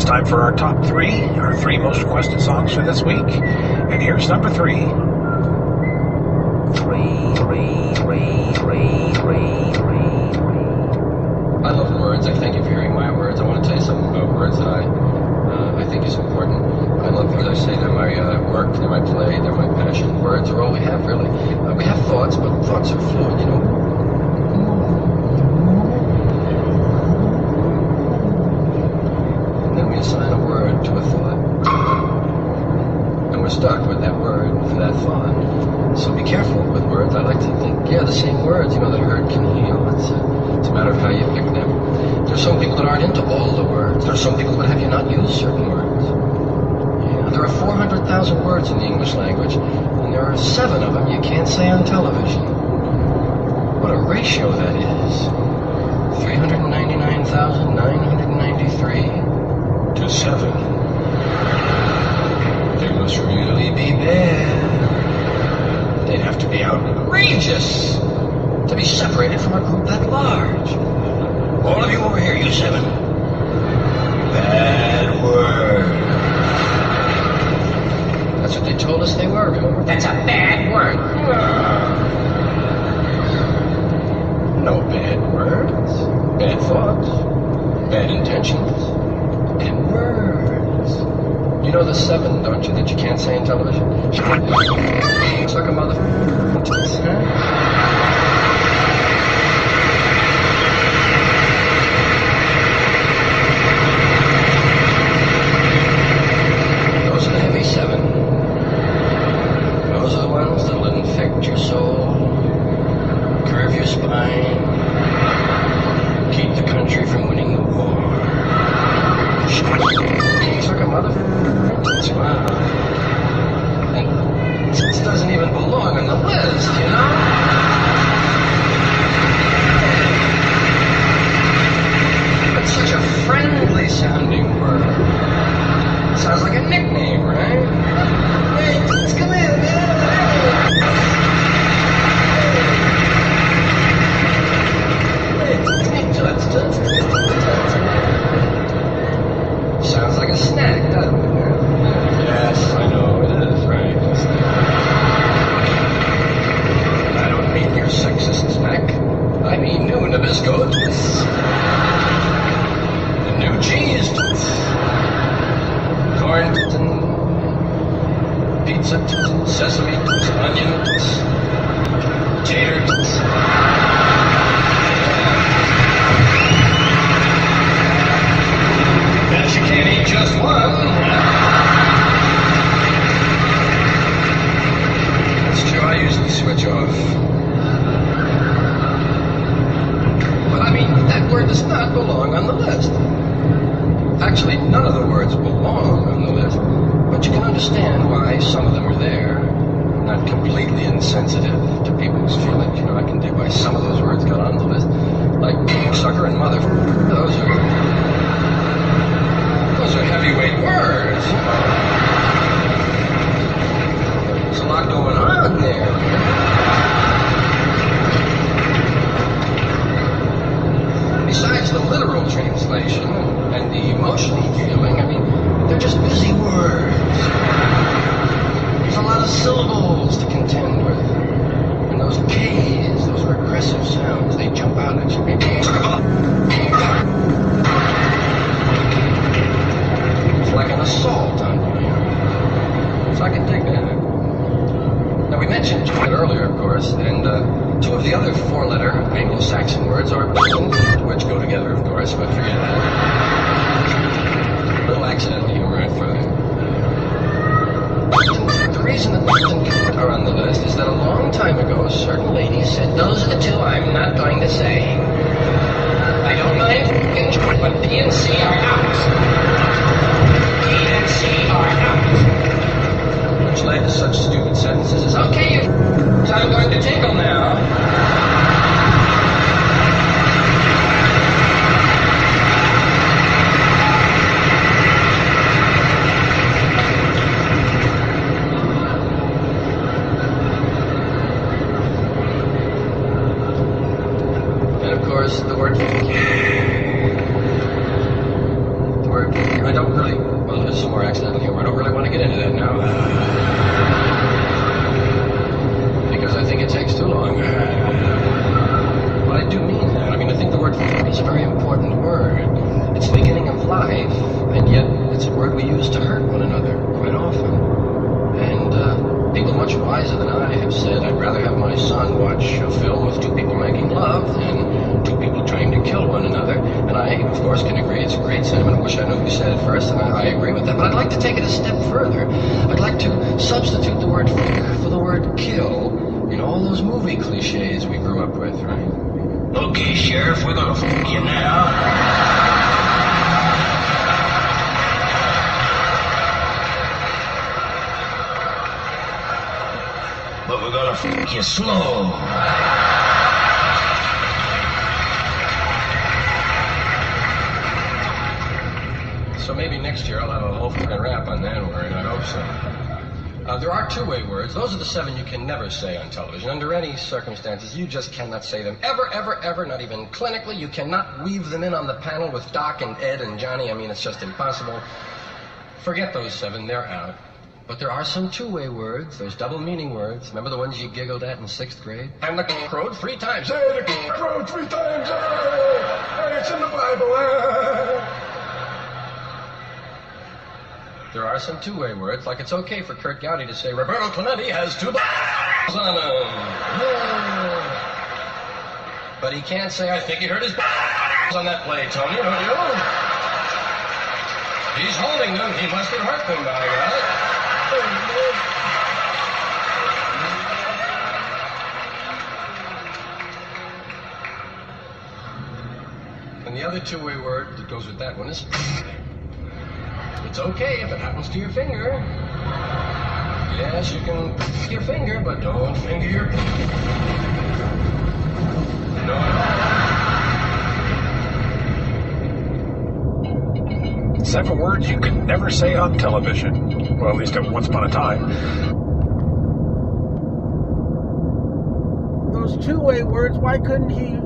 time for our top three, our three most requested songs for this week. And here's number three. I love words. I thank you for hearing my words. I want to tell you something about words that I think is important. I love, as I say, they're my work, they're my play, they're my passion. Words are all we have, really. We have thoughts, but thoughts are fluid, you know. And then we assign a word to a thought. And we're stuck with that word for that thought. So be careful with words. I like to think, yeah, the same words, you know, that hurt can heal. It's a matter of how you pick them. There's some people that aren't into all the words. There's some people that have you not use certain words. Yeah, there are 400,000 words in the English language, and there are 7 of them you can't say on television. What a ratio that is. 399,993 to 7. They must really be bad. They'd have to be outrageous to be separated from a group that large. All of you over here, you 7. Bad word. That's what they told us they were, remember? That's a bad word. No bad words, bad thoughts, bad intentions, and words. You know the 7, don't you, that you can't say on television? It's like a mother... Those are the heavy 7. Those are the ones that'll infect your soul, curve your spine, keep the country from winning the war. It's like a motherfucker. Wow. And it doesn't even belong on the list, you know? It's such a friendly sounding word. Sounds like a nickname, right? Hey, let's come in, man. Sounds like a snack, doesn't it? Yes, I know it is, right? I don't mean your sexist snack. I mean new Nabisco. The new cheese. Corn, pizza, sesame, onion, tater. Bet you can't eat just one. That's true, I usually switch off. But I mean, that word does not belong on the list. Actually, none of the words belong on the list, but you can understand why some of them are there. I'm not completely insensitive to people's feelings. You know, I can dig why some of those words got on the list. Like sucker and mother. Those are heavyweight words. There's a lot going on there. Besides the literal translation and the emotional feeling, I mean, they're just busy words. There's a lot of syllables to contend with. And those K's, those are aggressive sounds. They jump out at you. It's like an assault on you. So I can dig that. Now, we mentioned it earlier, of course, and 2 of the other 4-letter Anglo-Saxon words are which go together, of course, but forget that. A little accidental humor in front. The reason that are on the list is that a long time ago, certain ladies said, those are the 2 I'm not going to say. I don't mind, but P and C are out. P and C are out. Which led to such stupid sentences as, okay, you I'm going to tinkle now. The word I don't really watch a film with two people making love and two people trying to kill one another. And I, of course, can agree it's a great sentiment. I wish I knew who said it first, and I agree with that. But I'd like to take it a step further. I'd like to substitute the word for the word kill in all those movie cliches we grew up with, right? Okay, Sheriff, we're gonna fuck you now. But we're gonna fuck you slow. So maybe next year I'll have a whole fucking rap on that word. I hope so. There are two-way words. Those are the 7 you can never say on television. Under any circumstances, you just cannot say them. Ever, ever, ever, not even clinically. You cannot weave them in on the panel with Doc and Ed and Johnny. I mean, it's just impossible. Forget those 7. They're out. But there are some two-way words. There's double-meaning words. Remember the ones you giggled at in 6th grade? And the crowed 3 times. Hey, the crowed 3 times. Hey, it's in the Bible. There are some two-way words, like it's okay for Kurt Gowdy to say, Roberto Clemente has 2 on him. Yeah. But he can't say, I think he hurt his on that play, Tony, don't you? He's holding them. He must have hurt them, by God. And the other two-way word that goes with that one is it's okay if it happens to your finger. Yes, you can your finger, but don't finger your no. Seven words you could never say on television. Well, at least at once upon a time. Those two-way words, why couldn't he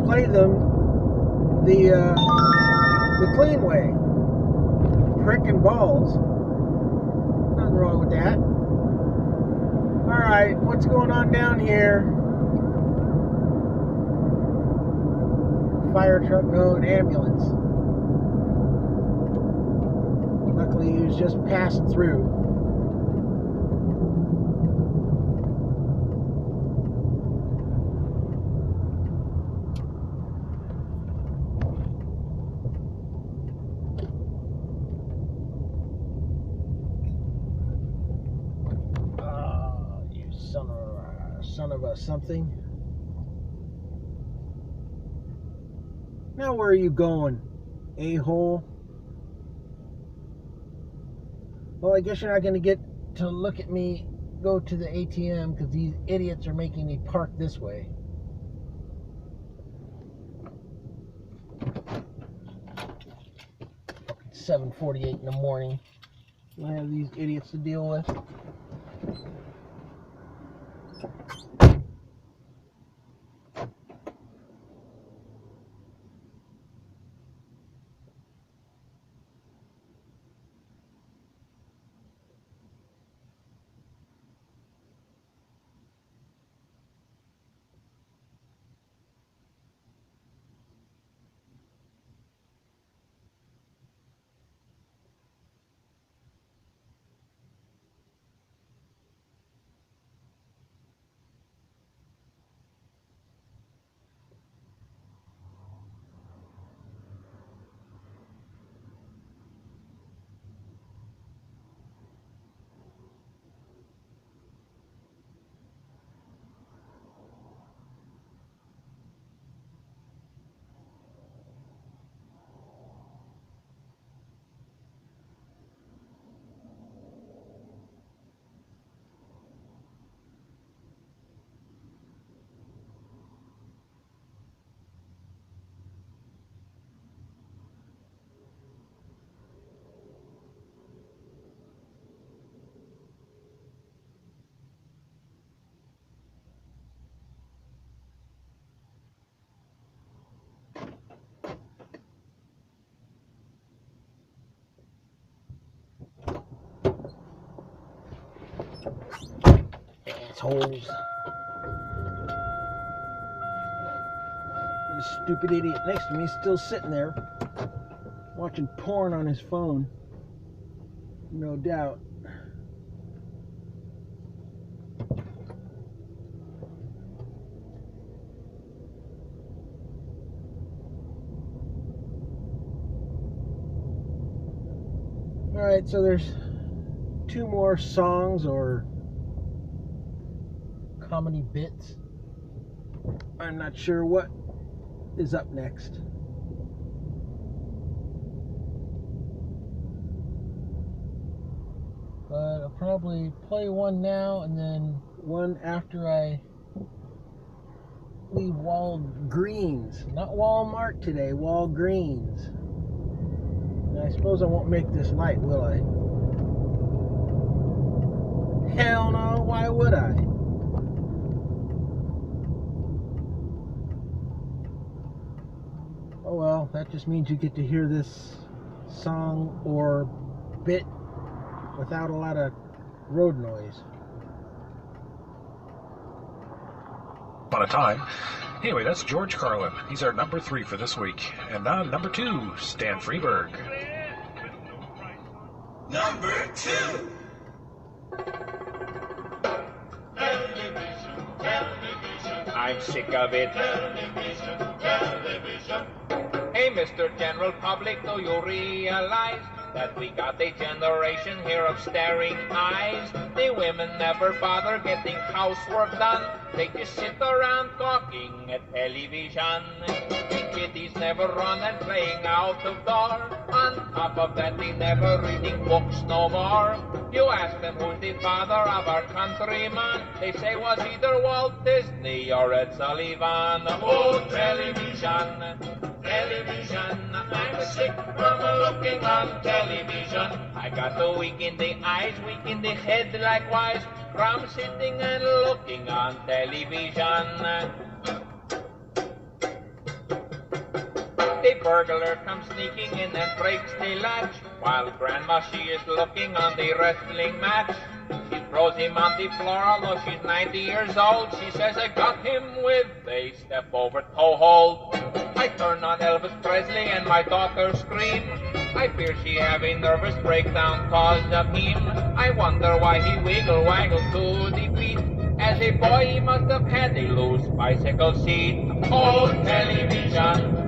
play them the clean way? Prick and balls. Nothing wrong with that. Alright, what's going on down here? Fire truck, no, an ambulance. Luckily he was just passing through. Son of a something. Now where are you going, a-hole? Well, I guess you're not going to get to look at me go to the ATM because these idiots are making me park this way. It's 7:48 in the morning. I have these idiots to deal with. Assholes. This stupid idiot next to me is still sitting there watching porn on his phone. No doubt. Alright, so there's 2 more songs or comedy bits. I'm not sure what is up next. But I'll probably play one now and then one after I leave Walgreens. Not Walmart today, Walgreens. And I suppose I won't make this light, will I? Hell no, why would I? Oh well, that just means you get to hear this song or bit without a lot of road noise. On a time. Anyway, that's George Carlin. He's our number 3 for this week. And now number 2, Stan Freberg. Number 2. I'm sick of it. Hey, Mr. General Public, do you realize that we got a generation here of staring eyes? The women never bother getting housework done. They just sit around talking at television. The kiddies never run and playing out of door. On top of that, they never reading books no more. You ask them who's the father of our countryman, they say was either Walt Disney or Ed Sullivan. Oh, television, television, I'm sick from looking on television. I got a weak in the eyes, weak in the head likewise, from sitting and looking on television. The burglar comes sneaking in and breaks the latch, while Grandma, she is looking on the wrestling match. She throws him on the floor, although she's 90 years old. She says, I got him with a step-over toe hold. I turn on Elvis Presley and my daughter screams. I fear she have a nervous breakdown cause of him. I wonder why he wiggle-waggle to the beat. As a boy, he must have had a loose bicycle seat. Oh, television,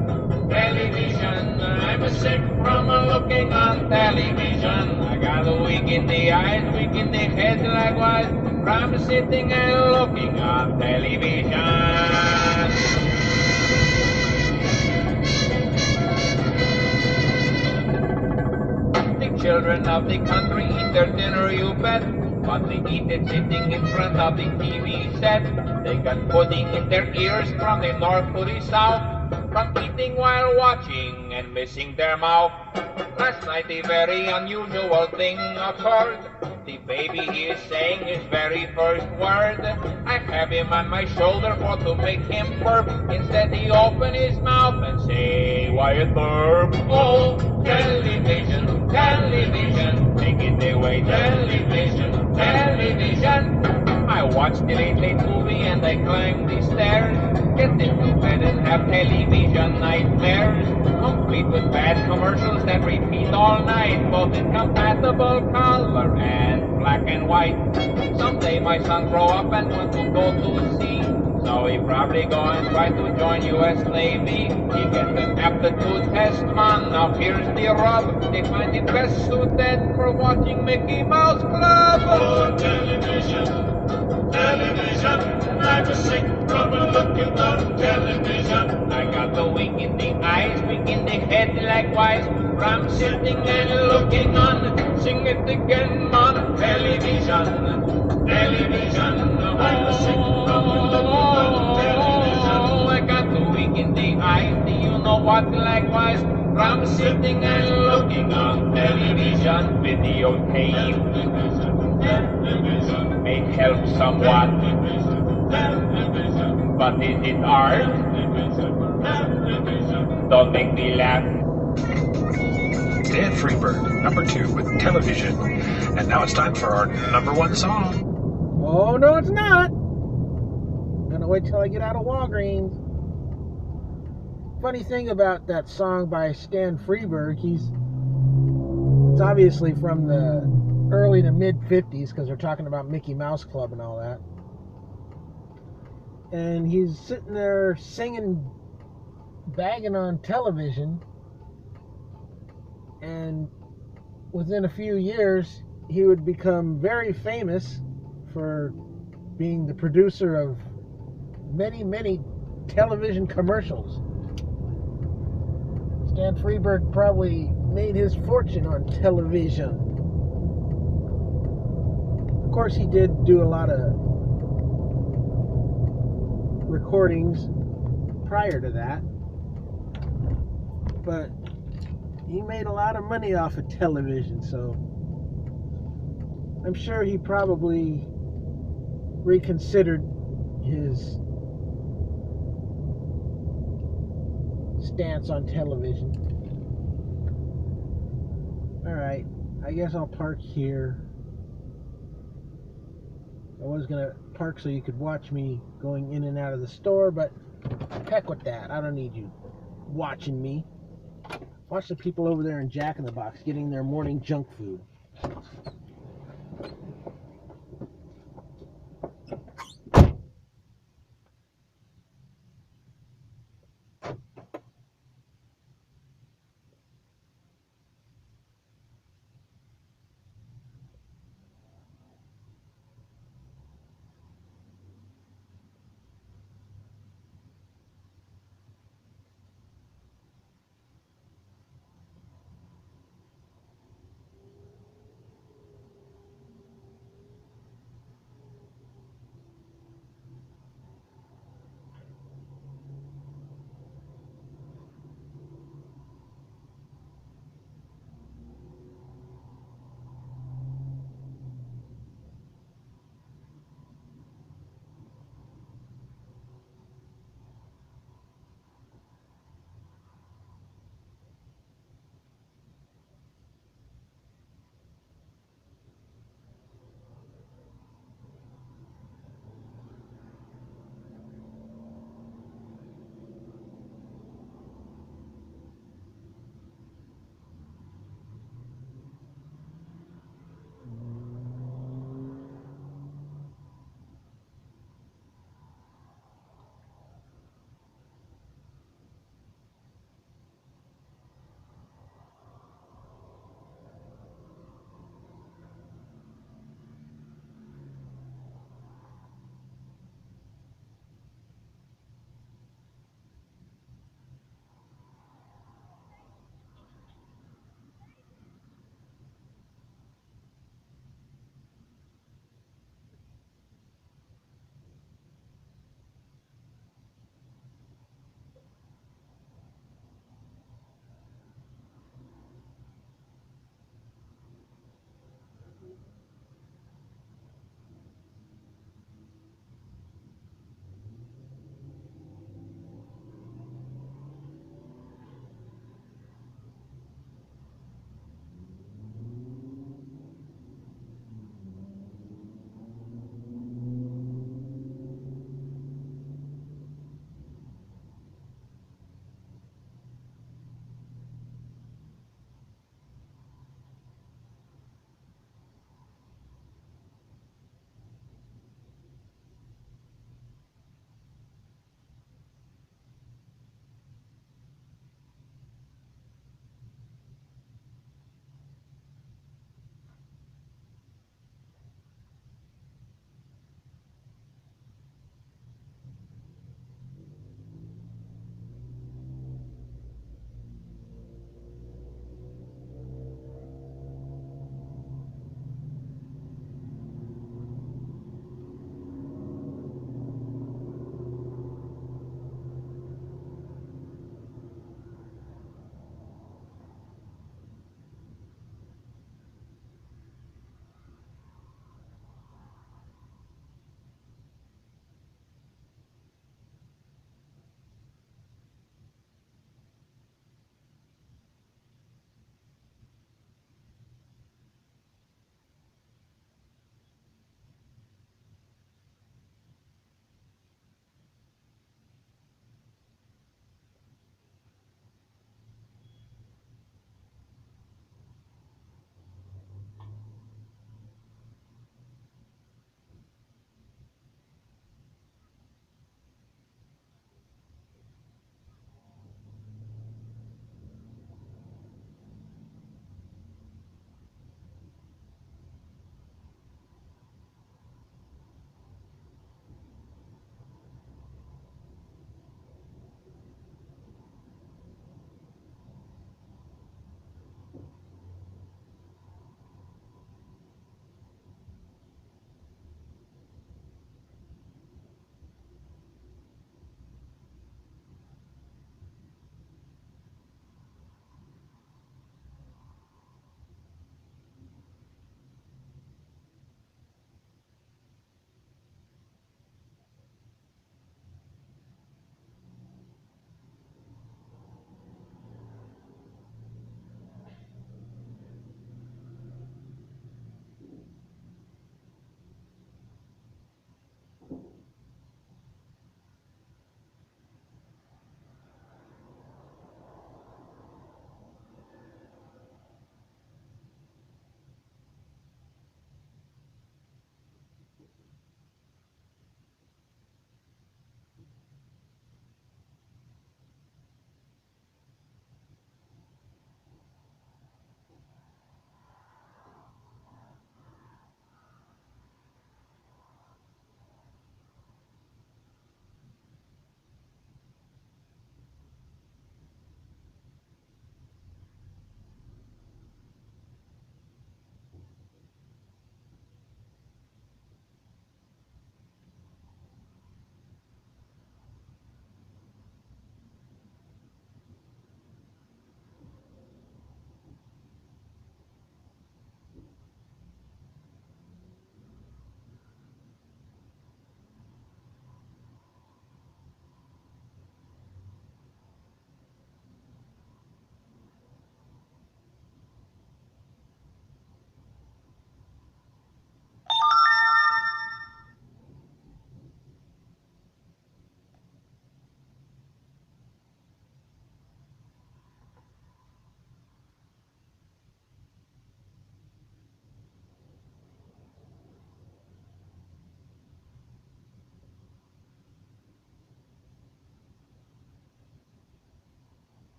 television, I'm sick from looking on television. I got a weak in the eyes, weak in the head likewise, from sitting and looking on television. The children of the country eat their dinner, you bet, but they eat it sitting in front of the TV set. They got pudding in their ears from the north to the south, from eating while watching and missing their mouth. Last night a very unusual thing occurred. The baby he is saying his very first word. I have him on my shoulder for to make him burp. Instead he open his mouth and say, quiet burp. Oh, television, television, take it away, television, television. I watched the Late Late movie and I climbed the stairs. Get into bed and have television nightmares, complete with bad commercials that repeat all night, both in compatible color and black and white. Someday my son grow up and want to go to sea, so he probably go and try to join U.S. Navy. He gets an aptitude test, man. Now here's the rub. They find it best suited for watching Mickey Mouse Club. Oh, television, television, I'm sick from looking on television. I got the weak in the eyes, weak in the head likewise, from sitting and looking on. Sing it again, man. Television, television, I'm sick from looking on television. I got the weak in the eyes, do you know what likewise, from sitting and looking on television. Videotape may help somewhat, but is it art? Don't make me laugh. Dan Freberg, number 2 with television. And now it's time for our number 1 song. Oh, no, it's not. I'm gonna wait till I get out of Walgreens. Funny thing about that song by Stan Freberg, it's obviously from the early to mid 50s, because they're talking about Mickey Mouse Club and all that. And he's sitting there singing, bagging on television, and within a few years, he would become very famous for being the producer of many, many television commercials. Stan Freberg probably made his fortune on television. Of course, he did do a lot of recordings prior to that, but he made a lot of money off of television, so I'm sure he probably reconsidered his stance on television. Alright, I guess I'll park here. I was gonna park so you could watch me going in and out of the store, but heck with that. I don't need you watching me. Watch the people over there in Jack in the Box getting their morning junk food.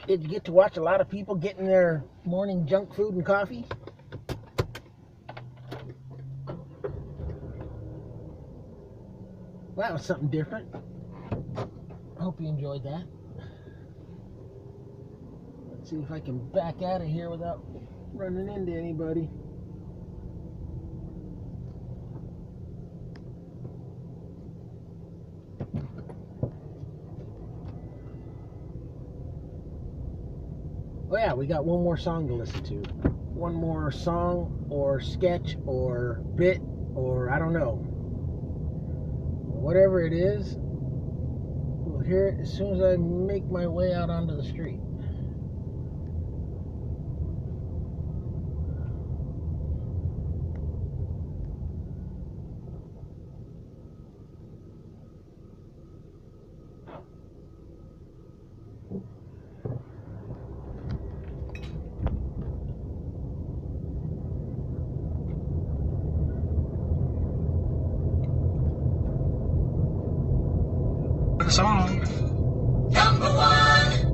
Did you get to watch a lot of people getting their morning junk food and coffee? Well, that was something different. I hope you enjoyed that. Let's see if I can back out of here without running into anybody. Oh yeah, we got one more song to listen to. One more song or sketch or bit or I don't know. Whatever it is, we'll hear it as soon as I make my way out onto the street. Song. Number one.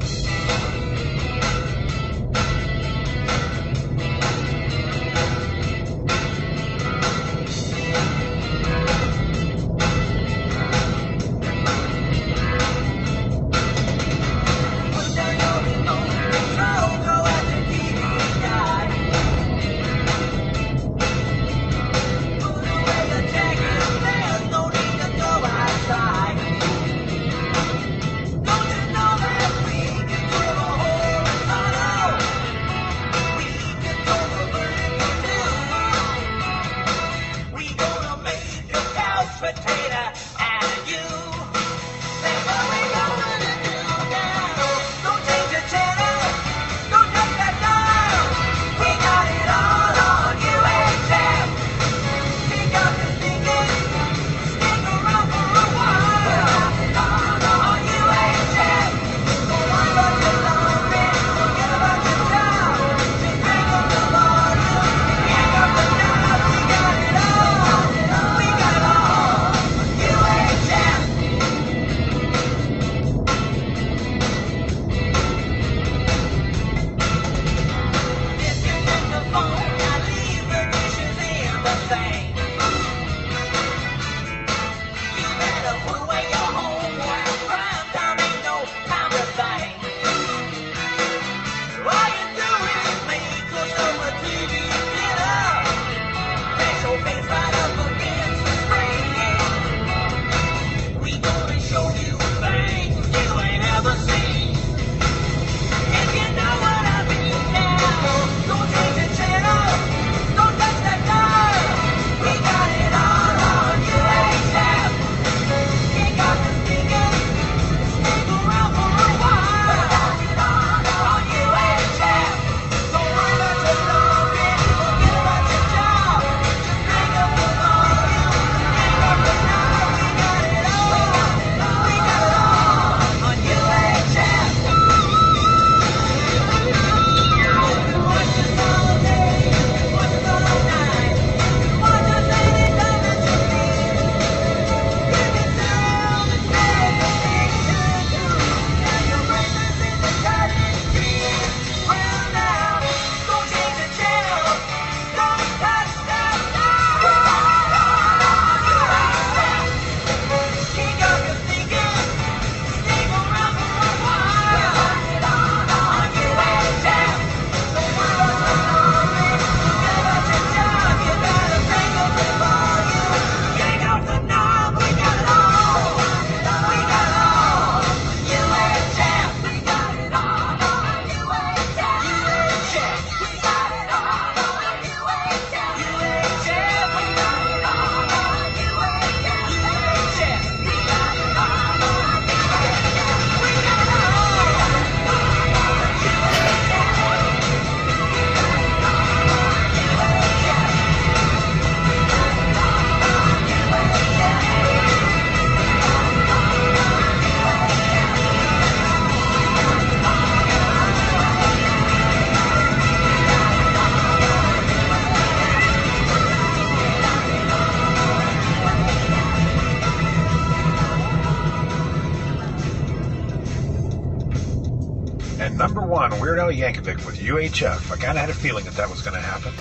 And number 1, Weird Al Yankovic with UHF. I kind of had a feeling that was going to happen.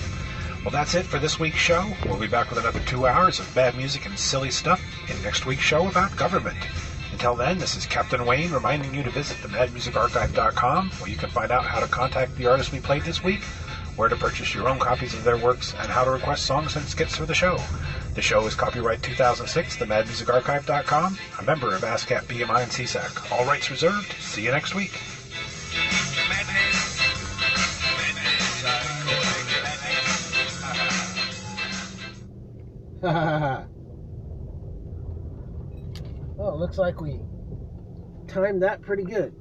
Well, that's it for this week's show. We'll be back with another 2 hours of bad music and silly stuff in next week's show about government. Until then, this is Captain Wayne reminding you to visit themadmusicarchive.com, where you can find out how to contact the artists we played this week, where to purchase your own copies of their works, and how to request songs and skits for the show. The show is copyright 2006, themadmusicarchive.com, a member of ASCAP, BMI, and CSAC. All rights reserved. See you next week. Well, it looks like we timed that pretty good.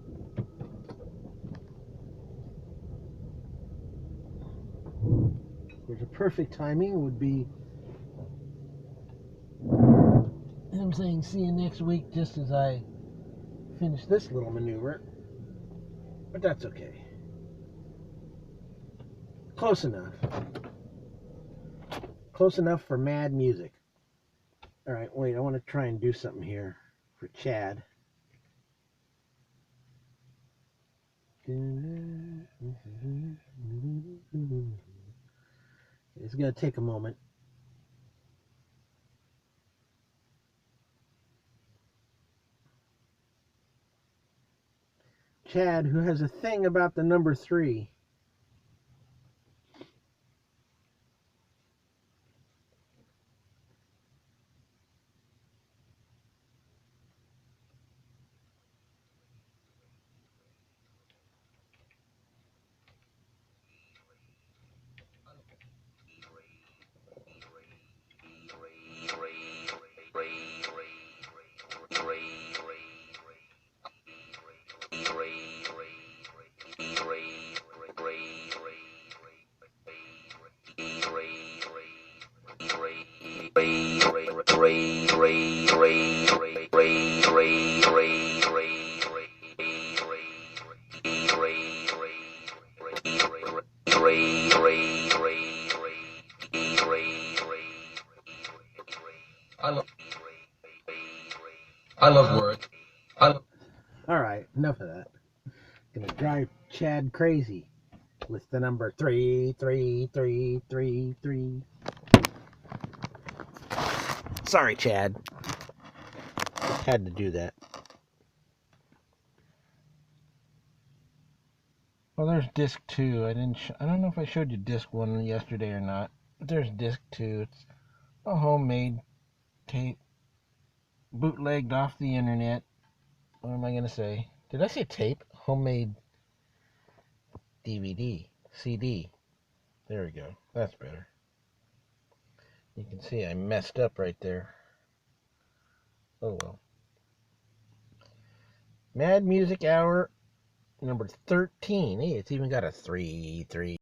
There's a perfect timing would be him saying see you next week just as I finish this little maneuver. But that's okay. Close enough. Close enough for mad music. Alright, wait, I want to try and do something here for Chad. It's going to take a moment. Chad, who has a thing about the number 3. I love words. Alright, enough of that. Gonna drive Chad crazy with the number 33333. Sorry, Chad. Just had to do that. Well, there's disc 2. I don't know if I showed you disc 1 yesterday or not. But there's disc 2. It's a homemade tape, bootlegged off the internet. What am I gonna say? Did I say tape? Homemade DVD, CD. There we go. That's better. You can see I messed up right there. Oh well. Mad Music Hour number 13. Hey, it's even got a 3.